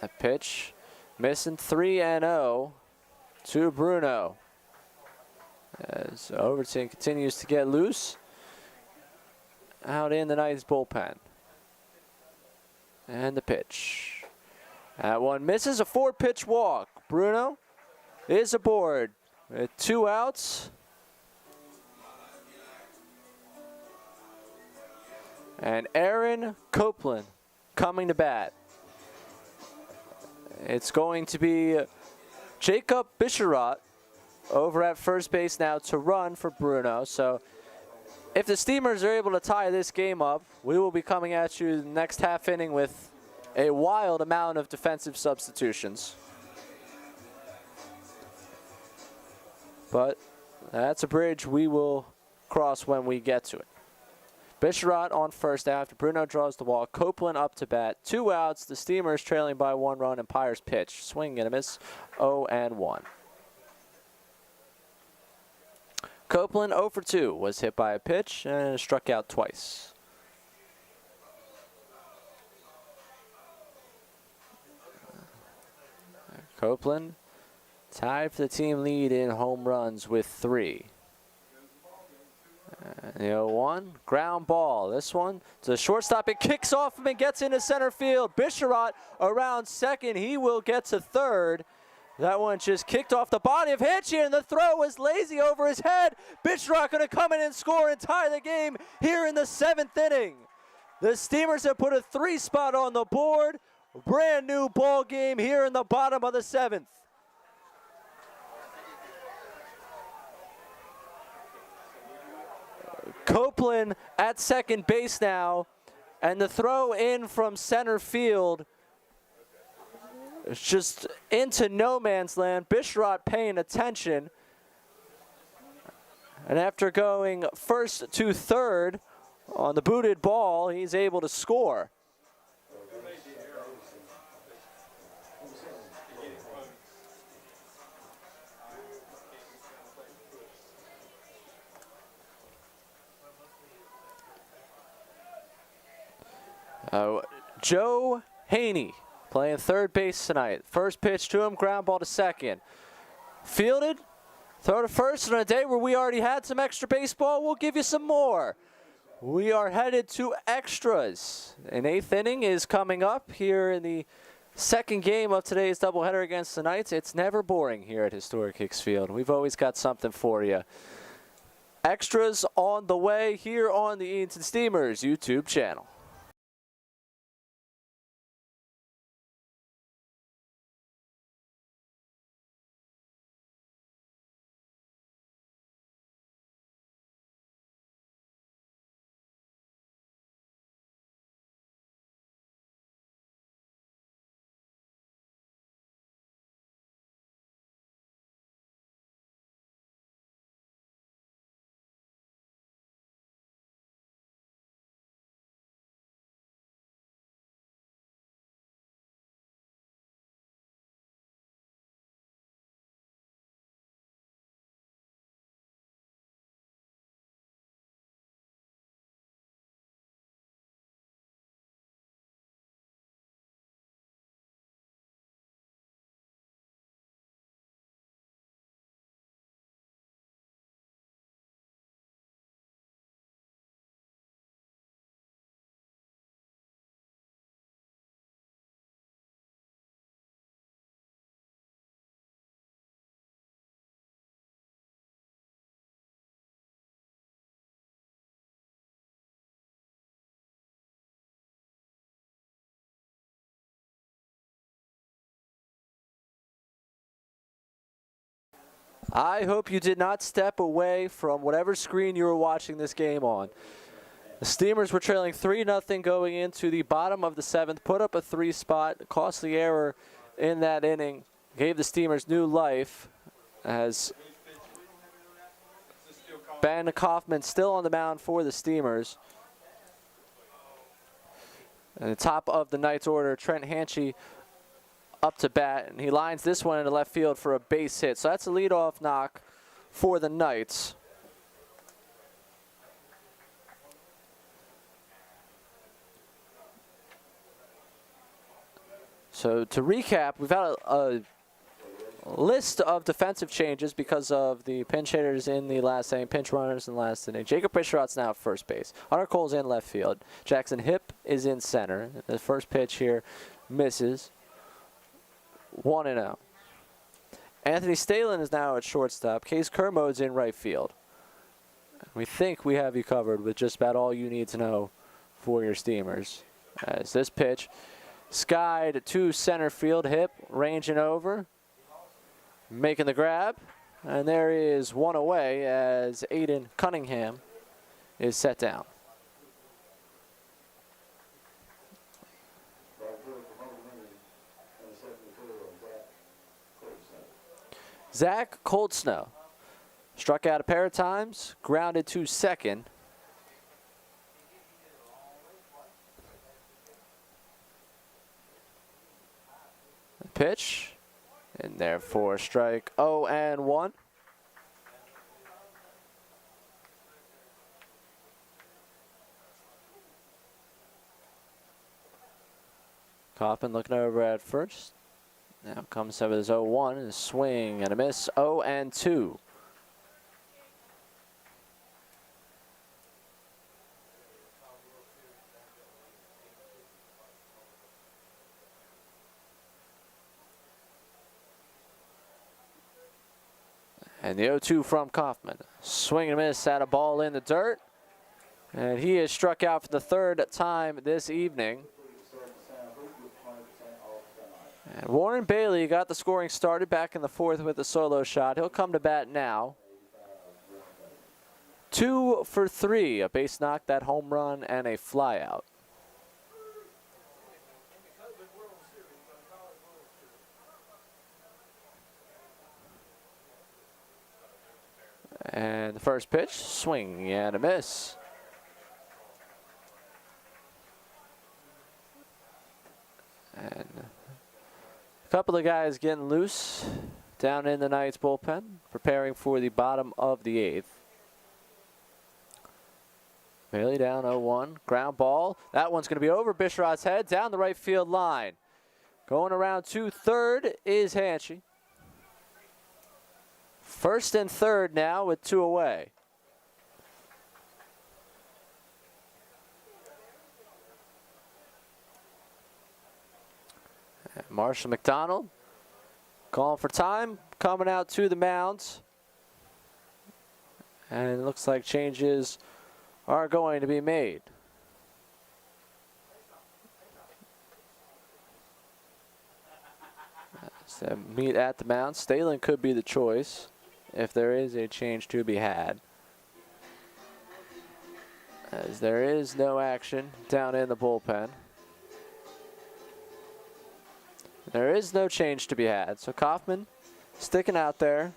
That pitch missing. 3-0 to Bruno. As Overton continues to get loose out in the Knights bullpen. And the pitch. That one misses. A 4-pitch walk. Bruno is aboard with 2 outs. And Aaron Copeland coming to bat. It's going to be Jacob Bisharat over at first base now to run for Bruno. So if the Steamers are able to tie this game up, we will be coming at you the next half inning with a wild amount of defensive substitutions. But that's a bridge we will cross when we get to it. Bisharat on first after Bruno draws the walk. Copeland up to bat. 2 outs. The Steamers trailing by 1 run. And Pyre's pitch. Swing and a miss. 0-1. Copeland 0 for 2 was hit by a pitch and struck out twice. Copeland tied for the team lead in home runs with 3. The 0-1, ground ball. This one to the shortstop. It kicks off him and gets into center field. Bisharat around second. He will get to third. That one just kicked off the body of Hitchin, and the throw was lazy over his head. Bisharat going to come in and score and tie the game here in the 7th inning. The Steamers have put a 3 spot on the board. Brand new ball game here in the bottom of the 7th. Copeland at second base now, and the throw in from center field is just into no man's land. Bisharat paying attention, and after going first to third on the booted ball, he's able to score. Joe Haney playing third base tonight. First pitch to him, ground ball to second. Fielded, throw to first. On a day where we already had some extra baseball, we'll give you some more. We are headed to extras. An eighth inning is coming up here in the second game of today's doubleheader against the Knights. It's never boring here at Historic Hicks Field. We've always got something for you. Extras on the way here on the Edenton Steamers YouTube channel. I hope you did not step away from whatever screen you were watching this game on. The Steamers were trailing 3-0 going into the bottom of the seventh, put up a 3-spot. Costly error in that inning gave the Steamers new life as Ben Kaufman still on the mound for the Steamers. At the top of the Knights order, Trent Hanchy up to bat, and he lines this one into left field for a base hit. So that's a leadoff knock for the Knights. So to recap, we've had a list of defensive changes because of the pinch hitters in the last inning, pinch runners in the last inning. Jacob Bisharot's now at first base. Hunter Cole's in left field. Jackson Hipp is in center. The first pitch here misses. 1-0. Anthony Stalin is now at shortstop. Case Kermode's in right field. We think we have you covered with just about all you need to know for your Steamers. As this pitch skied to center field, Hipp ranging over, making the grab, and there is one away as Aiden Cunningham is set down. Zach Coldsnow struck out a pair of times, grounded to second. Pitch, and therefore strike 0-1. Kaufman looking over at first. Now comes up with his 0-1, a swing and a miss, 0-2. And the 0-2 from Kaufman. Swing and a miss at a ball in the dirt. And he is struck out for the third time this evening. And Warren Bailey got the scoring started back in the fourth with a solo shot. He'll come to bat now. 2 for 3, a base knock, that home run, and a flyout. And the first pitch, swing and a miss. And a couple of guys getting loose down in the Knights bullpen, preparing for the bottom of the eighth. Bailey down 0-1. Ground ball. That one's going to be over Bisharat's head down the right field line. Going around to third is Hanchy. First and third now with 2 away. Marshall McDonald calling for time, coming out to the mound. And it looks like changes are going to be made. So meet at the mound. Stalin could be the choice if there is a change to be had, as there is no action down in the bullpen. There is no change to be had. So Kaufman sticking out there.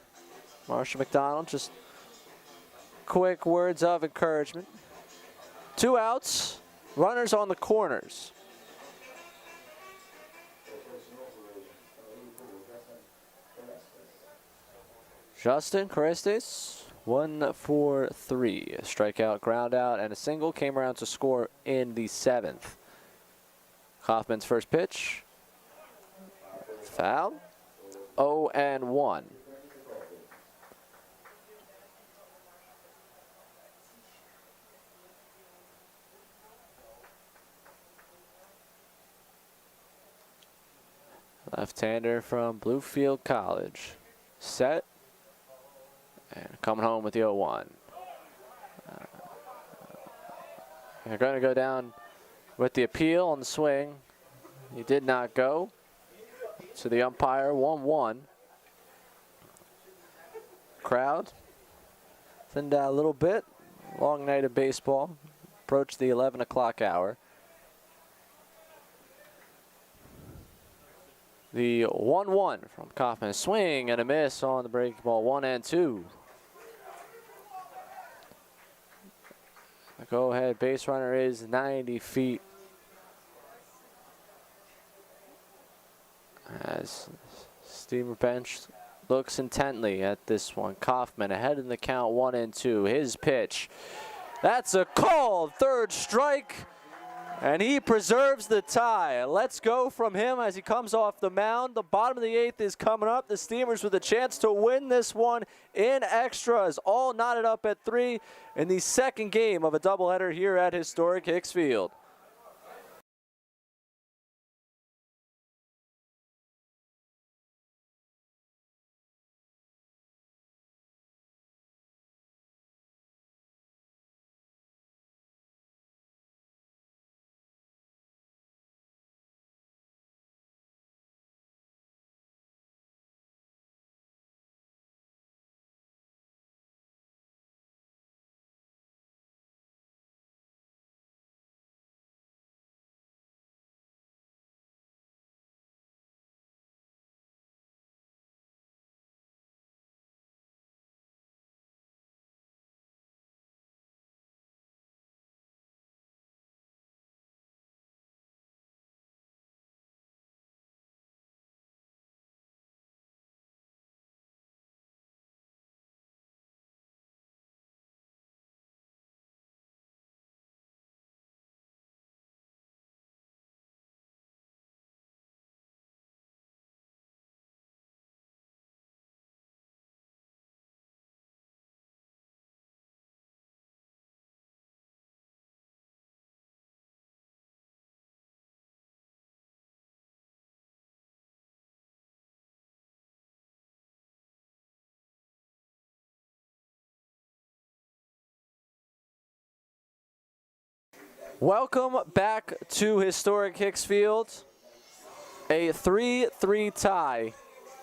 Marshall McDonald just quick words of encouragement. 2 outs, runners on the corners. Justin Carestes, 1 for 3. A strikeout, ground out, and a single came around to score in the 7th. Kaufman's first pitch. Foul. 0-1. Left-hander from Bluefield College. Set. And coming home with the 0-1. They're going to go down with the appeal on the swing. He did not go. To the umpire, 1-1. Crowd thinned out a little bit. Long night of baseball. Approached the 11 o'clock hour. The 1-1 from Kaufman. Swing and a miss on the breaking ball. 1-2. The go-ahead base runner is 90 feet. As Steamer bench looks intently at this one. Kaufman ahead in the count, 1-2. His pitch. That's a called third strike. And he preserves the tie. Let's go from him as he comes off the mound. The bottom of the 8th is coming up. The Steamers with a chance to win this one in extras. All knotted up at 3 in the second game of a doubleheader here at historic Hicks Field. Welcome back to historic Hicks Field. A 3-3 tie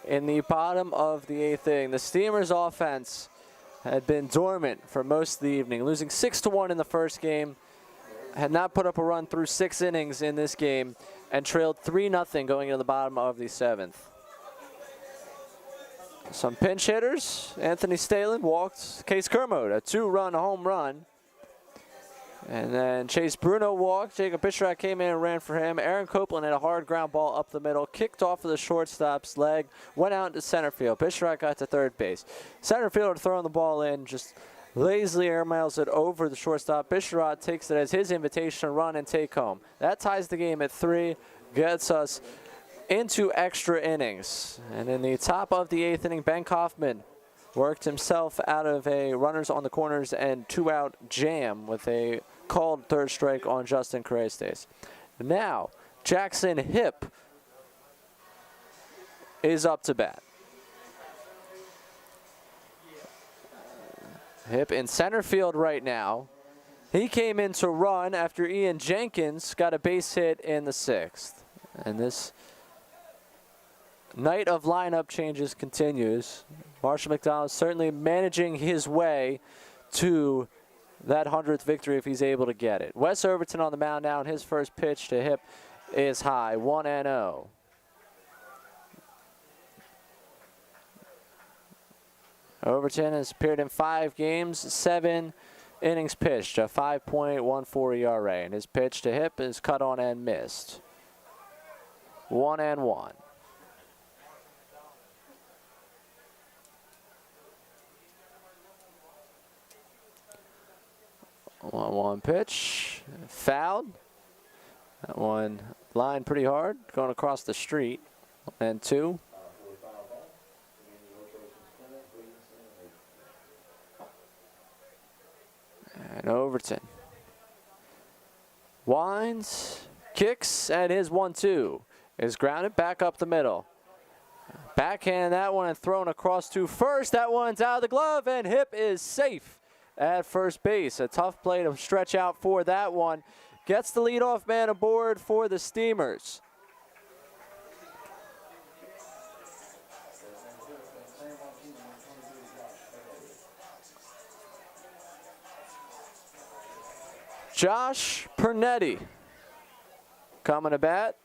in the bottom of the 8th inning. The Steamers' offense had been dormant for most of the evening, losing 6-1 in the first game. Had not put up a run through 6 innings in this game and trailed 3-0 going into the bottom of the 7th. Some pinch hitters. Anthony Stalin walked Case Kermode, a 2-run home run. And then Chase Bruno walked. Jacob Bisharat came in and ran for him. Aaron Copeland had a hard ground ball up the middle, kicked off of the shortstop's leg, went out into center field. Bisharat got to third base. Center fielder throwing the ball in just lazily airmails it over the shortstop. Bisharad takes it as his invitation to run and take home. That ties the game at 3, gets us into extra innings. And in the top of the 8th inning, Ben Kaufman worked himself out of a runners on the corners and 2-out jam with a called third strike on Justin Carestes. Now, Jackson Hipp is up to bat. Hipp in center field right now. He came in to run after Ian Jenkins got a base hit in the 6th. And this night of lineup changes continues. Marshall McDonald certainly managing his way to that 100th victory if he's able to get it. Wes Overton on the mound now, and his first pitch to Hipp is high, 1-0. Overton has appeared in 5 games, 7 innings pitched, a 5.14 ERA, and his pitch to Hipp is cut on and missed. 1-1. 1-1 pitch, fouled. That one lined pretty hard, going across the street. And 2. And Overton winds, kicks, and his 1-2 is grounded back up the middle. Backhand that one and thrown across to first. That one's out of the glove, and Hipp is safe at first base. A tough play to stretch out for that one. Gets the leadoff man aboard for the Steamers. Josh Pernetti coming to bat.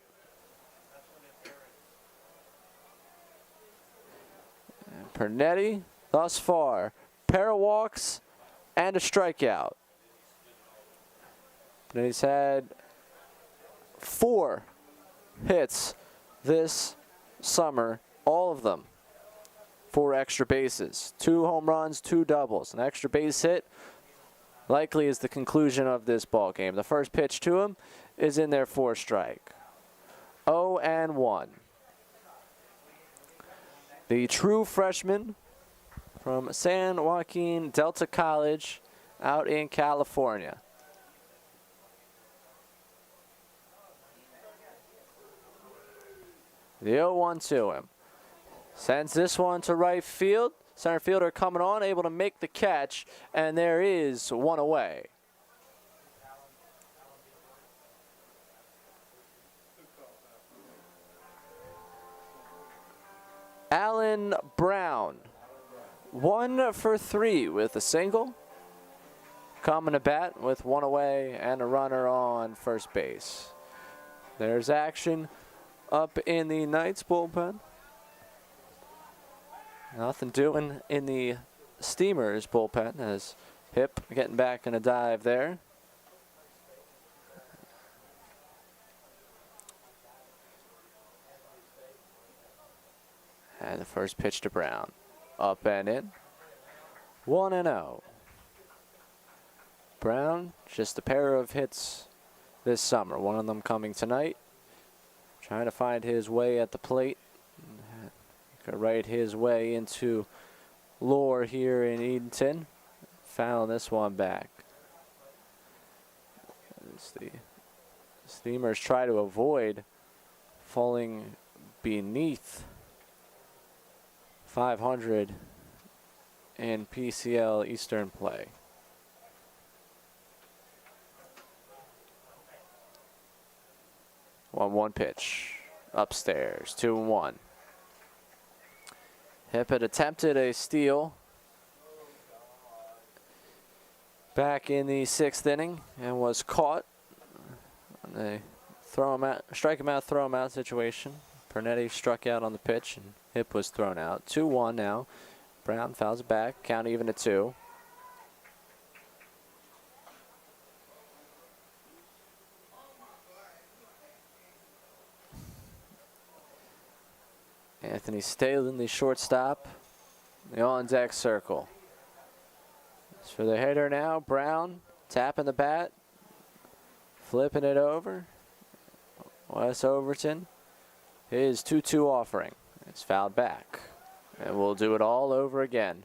And Pernetti thus far, pair of walks and a strikeout. Pernetti's had 4 hits this summer, all of them 4 extra bases, 2 home runs, 2 doubles. An extra base hit likely is the conclusion of this ball game. The first pitch to him is in there for a strike. 0-1. The true freshman from San Joaquin Delta College out in California. The 0-1 to him. Sends this one to right field. Center fielder coming on, able to make the catch, and there is one away. Alan Brown, 1 for 3 with a single. Coming to bat with 1 away and a runner on first base. There's action up in the Knights bullpen. Nothing doing in the Steamers bullpen as Hipp getting back in a dive there. And the first pitch to Brown. Up and in. 1-0. Brown, just a pair of hits this summer. One of them coming tonight. Trying to find his way at the plate. Right his way into lore here in Edenton. Found this one back. As the Steamers try to avoid falling beneath 500 in PCL Eastern play. One pitch. Upstairs. 2-1. Hipp had attempted a steal back in the 6th inning and was caught on a strike him out, throw him out situation. Pernetti struck out on the pitch and Hipp was thrown out. 2-1 now. Brown fouls it back, count even at 2. Anthony Stalin, the shortstop, the on-deck circle. As for the hitter now, Brown tapping the bat, flipping it over. Wes Overton, his 2-2 offering. It's fouled back. And we'll do it all over again.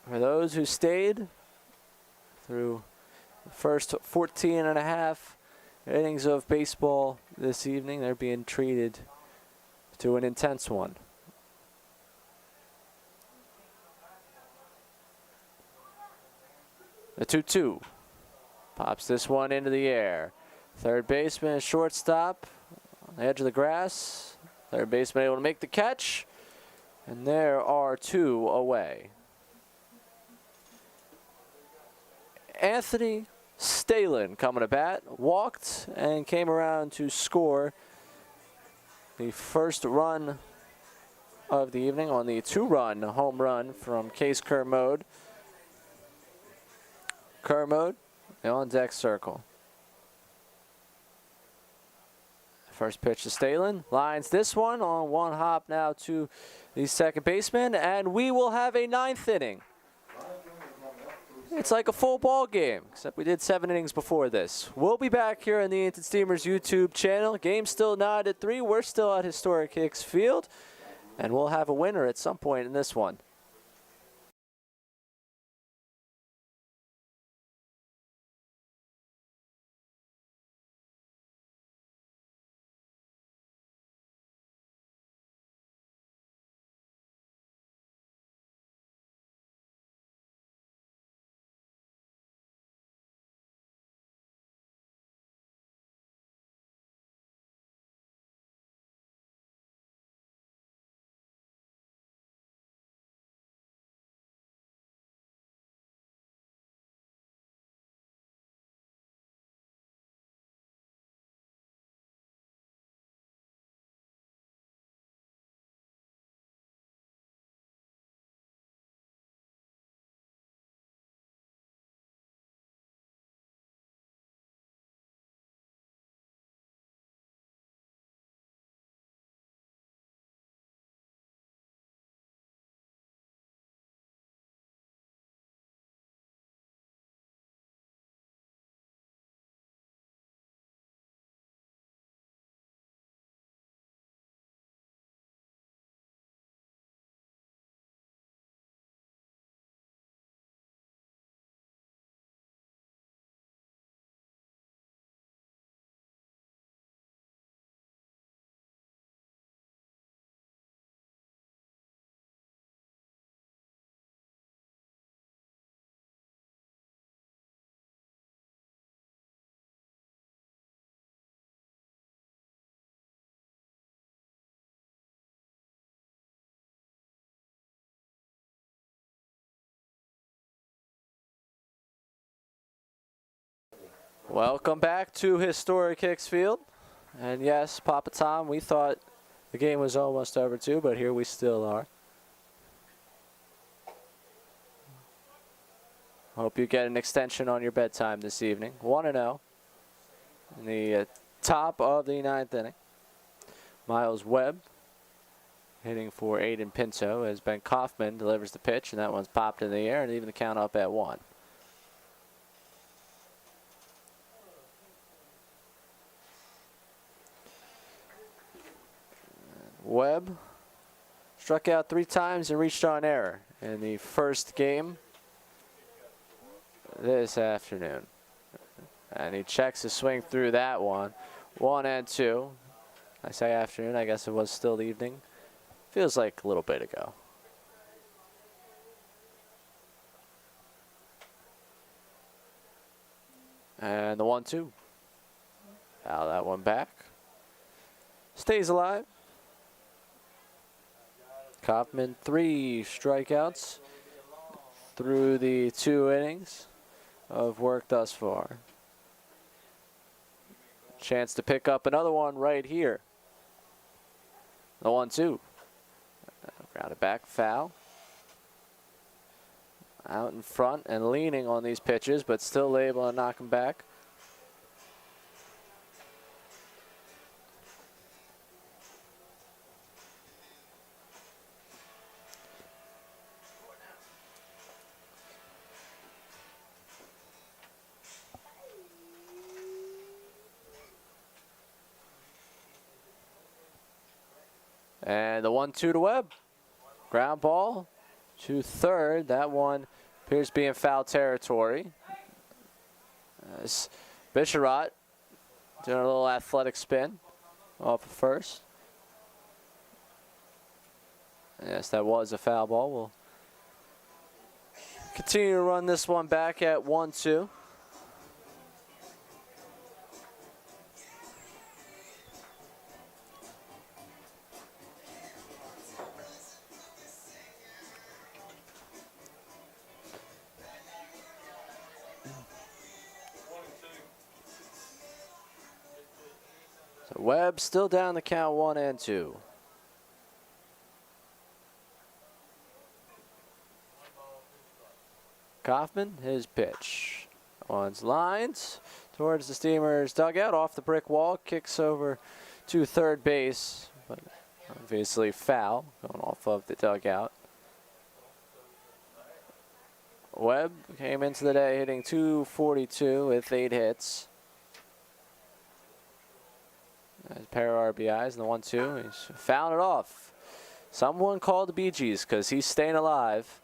For those who stayed through the first 14 and a half innings of baseball this evening, they're being treated to an intense one. The 2-2 pops this one into the air. Third baseman, shortstop on the edge of the grass. Third baseman able to make the catch, and there are 2 away. Anthony Stalin coming to bat, walked and came around to score the first run of the evening on the 2-run home run from Case Kermode. Kermode on deck circle. First pitch to Stalin, lines this one on one hop now to the second baseman, and we will have a 9th inning. It's like a full ball game, except we did 7 innings before this. We'll be back here on the Edenton Steamers YouTube channel. Game still 9-3. We're still at Historic Hicks Field, and we'll have a winner at some point in this one. Welcome back to Historic Hicks Field. And yes, Papa Tom, we thought the game was almost over too, but here we still are. Hope you get an extension on your bedtime this evening. 1-0 in the top of the 9th inning. Miles Webb hitting for Aiden Pinto as Ben Kaufman delivers the pitch, and that one's popped in the air, and even the count up at 1. Webb struck out 3 times and reached on error in the first game this afternoon. And he checks his swing through that one. 1-2. I say afternoon, I guess it was still evening. Feels like a little bit ago. And the 1-2. Foul that one back. Stays alive. Kaufman 3 strikeouts through the 2 innings of work thus far. Chance to pick up another one right here. The 1-2. Grounded back, foul. Out in front and leaning on these pitches, but still able to knock him back. And the 1-2 to Webb. Ground ball to third. That one appears to be in foul territory. As Bisharot doing a little athletic spin off of first. Yes, that was a foul ball. We'll continue to run this one back at 1-2. So Webb still down the count 1-2. Kaufman, his pitch. One's lines towards the Steamers dugout, off the brick wall, kicks over to third base, but obviously foul, going off of the dugout. Webb came into the day hitting .242 with 8 hits. A pair of RBIs and the 1-2. He's fouled it off. Someone called the Bee Gees because he's staying alive.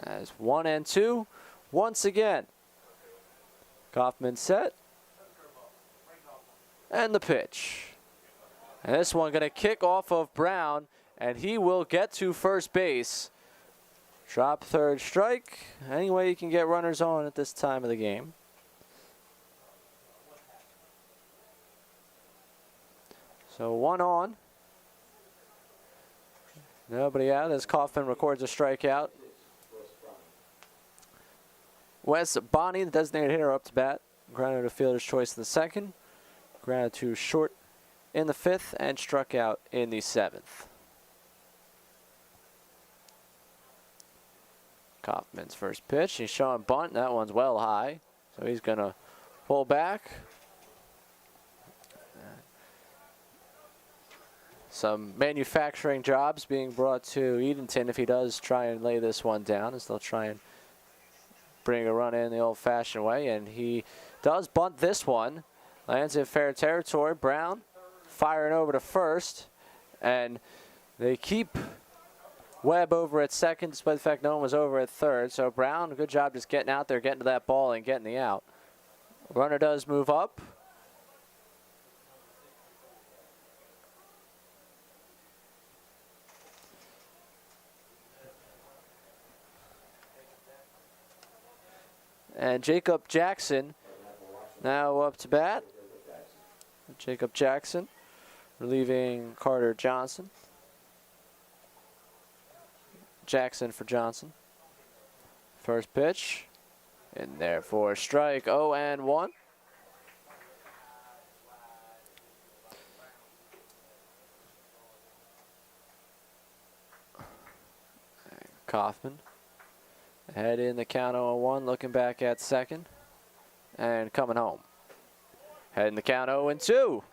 As 1-2 once again. Kaufman set. And the pitch. And this one going to kick off of Brown, and he will get to first base. Drop third strike. Any way you can get runners on at this time of the game. So 1 on. Nobody out as Kaufman records a strikeout. Wes Bonnie, the designated hitter, up to bat. Grounded to fielder's choice in the second. Grounded to short in the fifth and struck out in the seventh. Kaufman's first pitch. He's showing bunt. That one's well high. So he's going to pull back. Some manufacturing jobs being brought to Edenton if he does try and lay this one down, as they'll try and bring a run in the old-fashioned way. And he does bunt this one. Lands in fair territory. Brown firing over to first. And they keep Webb over at second, despite the fact no one was over at third. So Brown, good job just getting out there, getting to that ball, and getting the out. Runner does move up. And Jacob Jackson now up to bat. Jacob Jackson relieving Carter Johnson. Jackson for Johnson. First pitch. In there for a strike. 0-1. Kaufman. Head in the count 0-1, looking back at second. And coming home. Head in the count 0-2.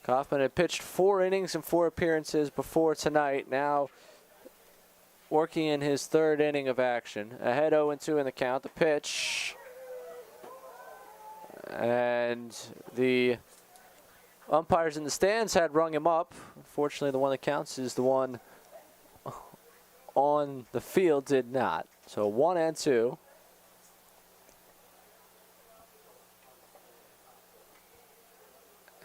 Kaufman had pitched 4 innings and 4 appearances before tonight. Now working in his 3rd inning of action. Ahead 0-2 in the count. The pitch. And the umpires in the stands had rung him up. Unfortunately, the one that counts is the one on the field did not. So 1-2.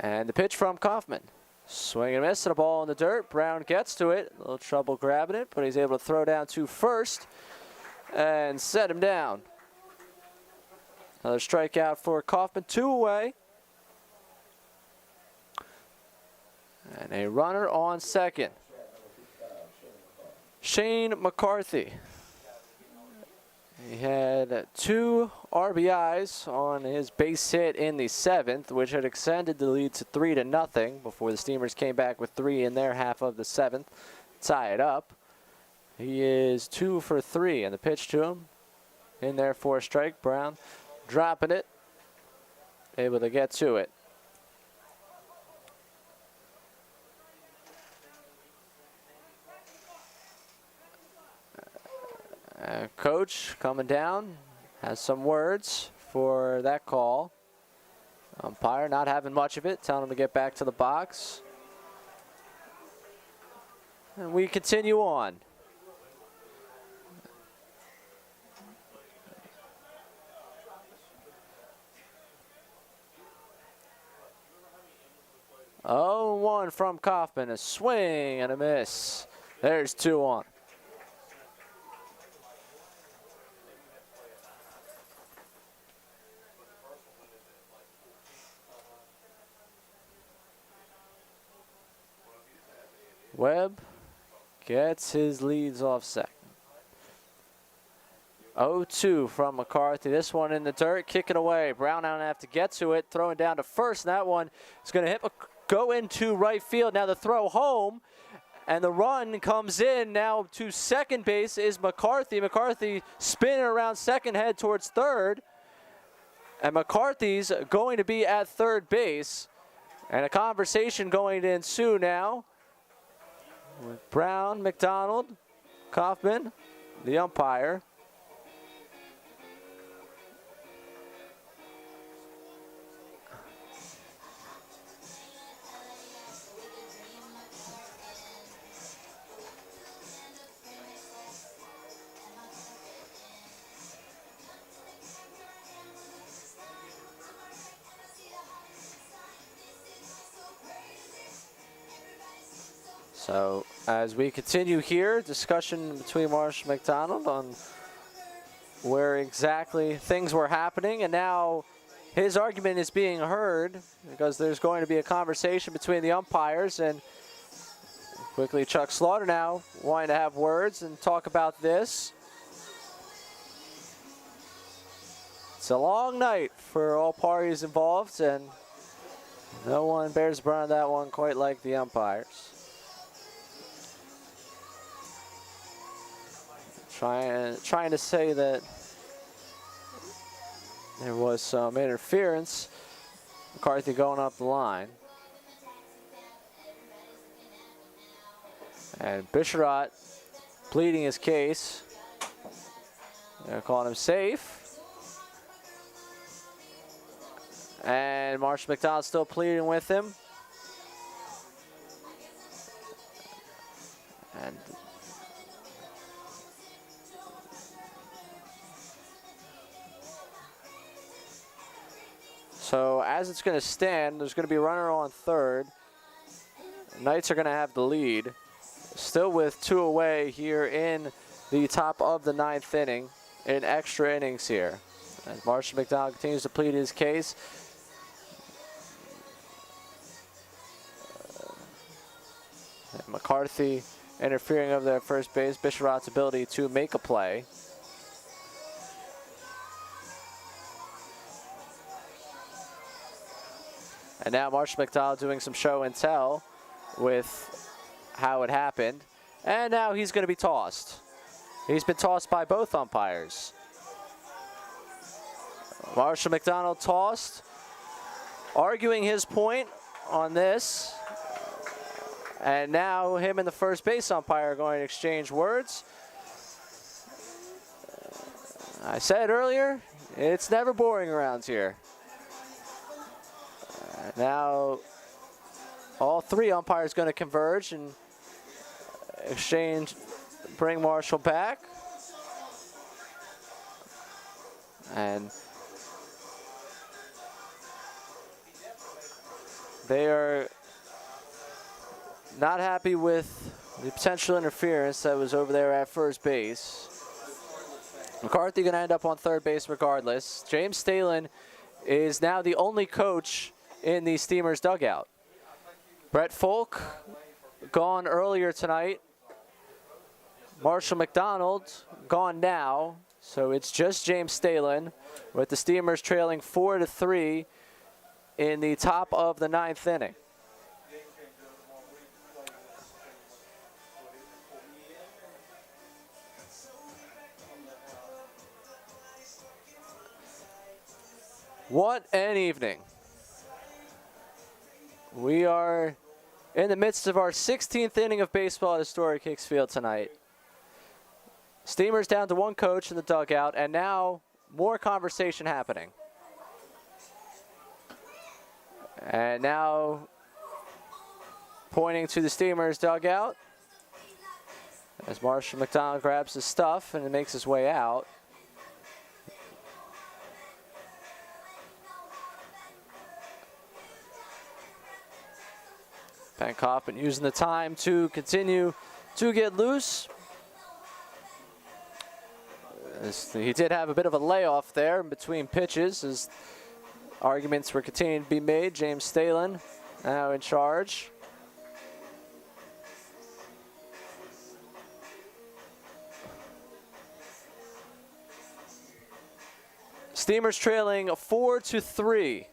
And the pitch from Kaufman. Swing and miss, and a ball in the dirt. Brown gets to it. A little trouble grabbing it, but he's able to throw down to first and set him down. Another strikeout for Kaufman. 2 away. And a runner on second. Shane McCarthy. He had 2 RBIs on his base hit in the 7th, which had extended the lead to 3-0 before the Steamers came back with 3 in their half of the 7th. Tie it up. He is 2 for 3, and the pitch to him in there for a strike. Brown dropping it, able to get to it. Coach coming down has some words for that call. Umpire not having much of it, telling him to get back to the box. And we continue on. Oh, 1 from Kaufman, a swing and a miss. There's 2-1. Webb gets his leads off second. 0-2 from McCarthy. This one in the dirt, kicking away. Brown now have to get to it, throwing down to first, and that one is going to go into right field. Now the throw home, and the run comes in. Now to second base is McCarthy. McCarthy spinning around second, head towards third, and McCarthy's going to be at third base, and a conversation going to ensue now with Brown, McDonald, Kaufman, the umpire. So as we continue here, discussion between Marsh and McDonald on where exactly things were happening, and now his argument is being heard because there's going to be a conversation between the umpires, and quickly Chuck Slaughter now wanting to have words and talk about this. It's a long night for all parties involved, and no one bears the brunt of that one quite like the umpires. Trying to say that there was some interference. McCarthy going up the line. And Bisharat pleading his case. They're calling him safe. And Marshall McDonald still pleading with him. And so as it's going to stand, there's going to be a runner on third. Knights are going to have the lead. Still with 2 away here in the top of the 9th inning, in extra innings here. As Marshall McDonald continues to plead his case. McCarthy interfering over there at first base. Bisharat's ability to make a play. And now Marshall McDonald doing some show and tell with how it happened. And now he's going to be tossed. He's been tossed by both umpires. Marshall McDonald tossed, arguing his point on this. And now him and the first base umpire are going to exchange words. I said earlier, it's never boring around here. Now all 3 umpires going to converge and exchange, bring Marshall back. And they are not happy with the potential interference that was over there at first base. McCarthy going to end up on third base regardless. James Stalin is now the only coach in the Steamers dugout. Brett Folk gone earlier tonight. Marshall McDonald gone now. So it's just James Stalin, with the Steamers trailing 4-3 in the top of the 9th inning. What an evening. We are in the midst of our 16th inning of baseball at Historic Hicks Field tonight. Steamers down to one coach in the dugout, and now more conversation happening. And now pointing to the Steamers dugout as Marshall McDonald grabs his stuff and makes his way out. Penkoff using the time to continue to get loose. He did have a bit of a layoff there in between pitches as arguments were continuing to be made. James Stalin now in charge. Steamers trailing 4-3.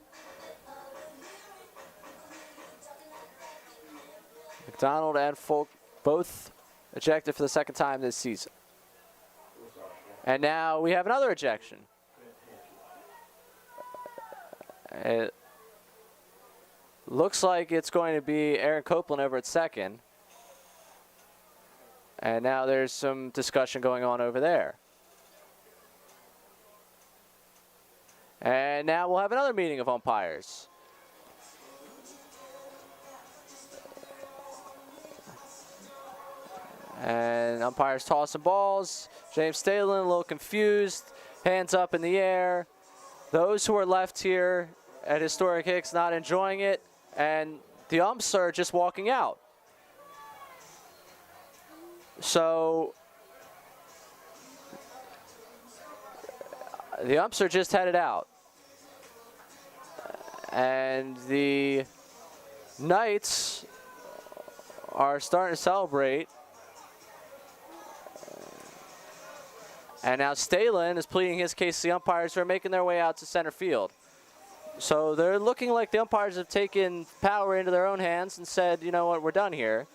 McDonald and Folk both ejected for the second time this season. And now we have another ejection. It looks like it's going to be Aaron Copeland over at second. And now there's some discussion going on over there. And now we'll have another meeting of umpires. And umpires tossing balls. James Stalin a little confused. Hands up in the air. Those who are left here at Historic Hicks not enjoying it. And the umps are just walking out. So the umps are just headed out. And the Knights are starting to celebrate. And now Stalin is pleading his case to the umpires who are making their way out to center field. So they're looking like the umpires have taken power into their own hands and said, you know what, we're done here.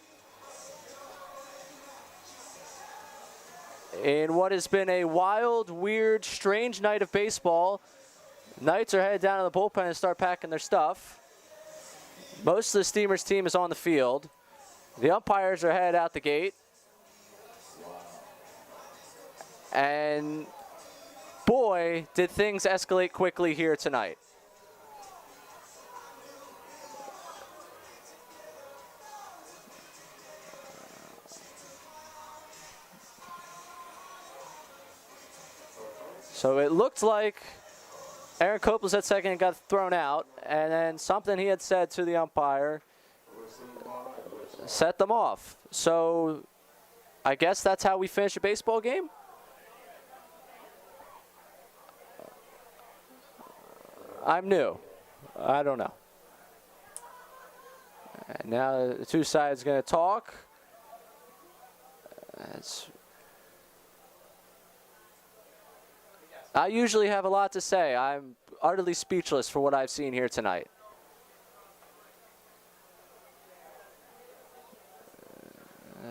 In what has been a wild, weird, strange night of baseball, Knights are headed down to the bullpen and start packing their stuff. Most of the Steamers team is on the field. The umpires are headed out the gate. And boy, did things escalate quickly here tonight. So it looked like Aaron Copeland at second and got thrown out, and then something he had said to the umpire set them off. So I guess that's how we finish a baseball game. I'm new. I don't know. And now the two sides are going to talk. I usually have a lot to say. I'm utterly speechless for what I've seen here tonight.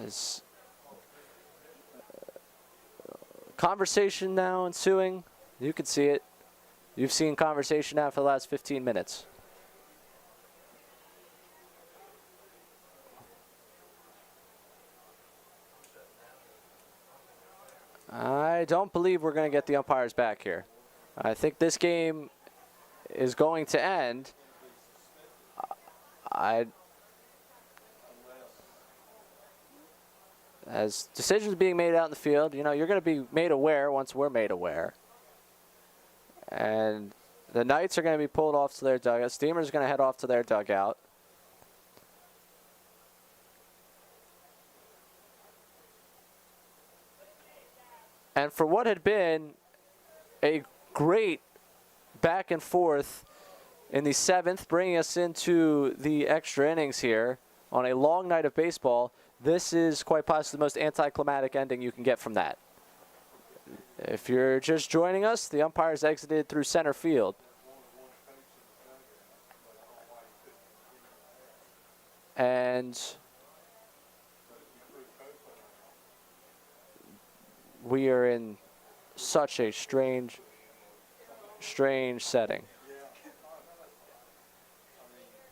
As conversation now ensuing. You can see it. You've seen conversation now for the last 15 minutes. I don't believe we're going to get the umpires back here. I think this game is going to end. As decisions being made out in the field, you know, you're going to be made aware once we're made aware. And the Knights are going to be pulled off to their dugout. Steamers are going to head off to their dugout. And for what had been a great back and forth in the seventh, bringing us into the extra innings here on a long night of baseball, this is quite possibly the most anticlimactic ending you can get from that. If you're just joining us, the umpires exited through center field. And we are in such a strange setting.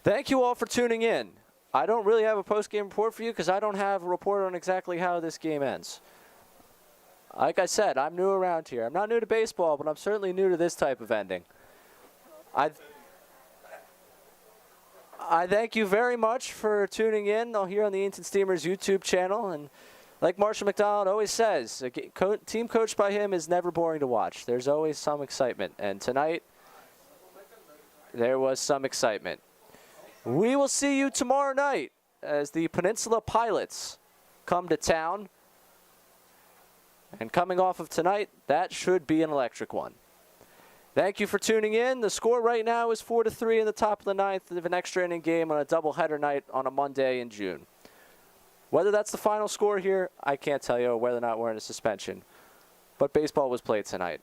Thank you all for tuning in. I don't really have a post-game report for you because I don't have a report on exactly how this game ends. Like I said, I'm new around here. I'm not new to baseball, but I'm certainly new to this type of ending. I thank you very much for tuning in here on the Edenton Steamers YouTube channel. And like Marshall McDonald always says, a team coached by him is never boring to watch. There's always some excitement. And tonight, there was some excitement. We will see you tomorrow night as the Peninsula Pilots come to town. And coming off of tonight, that should be an electric one. Thank you for tuning in. The score right now is 4-3 in the top of the ninth of an extra inning game on a doubleheader night on a Monday in June. Whether that's the final score here, I can't tell you, or whether or not we're in a suspension. But baseball was played tonight.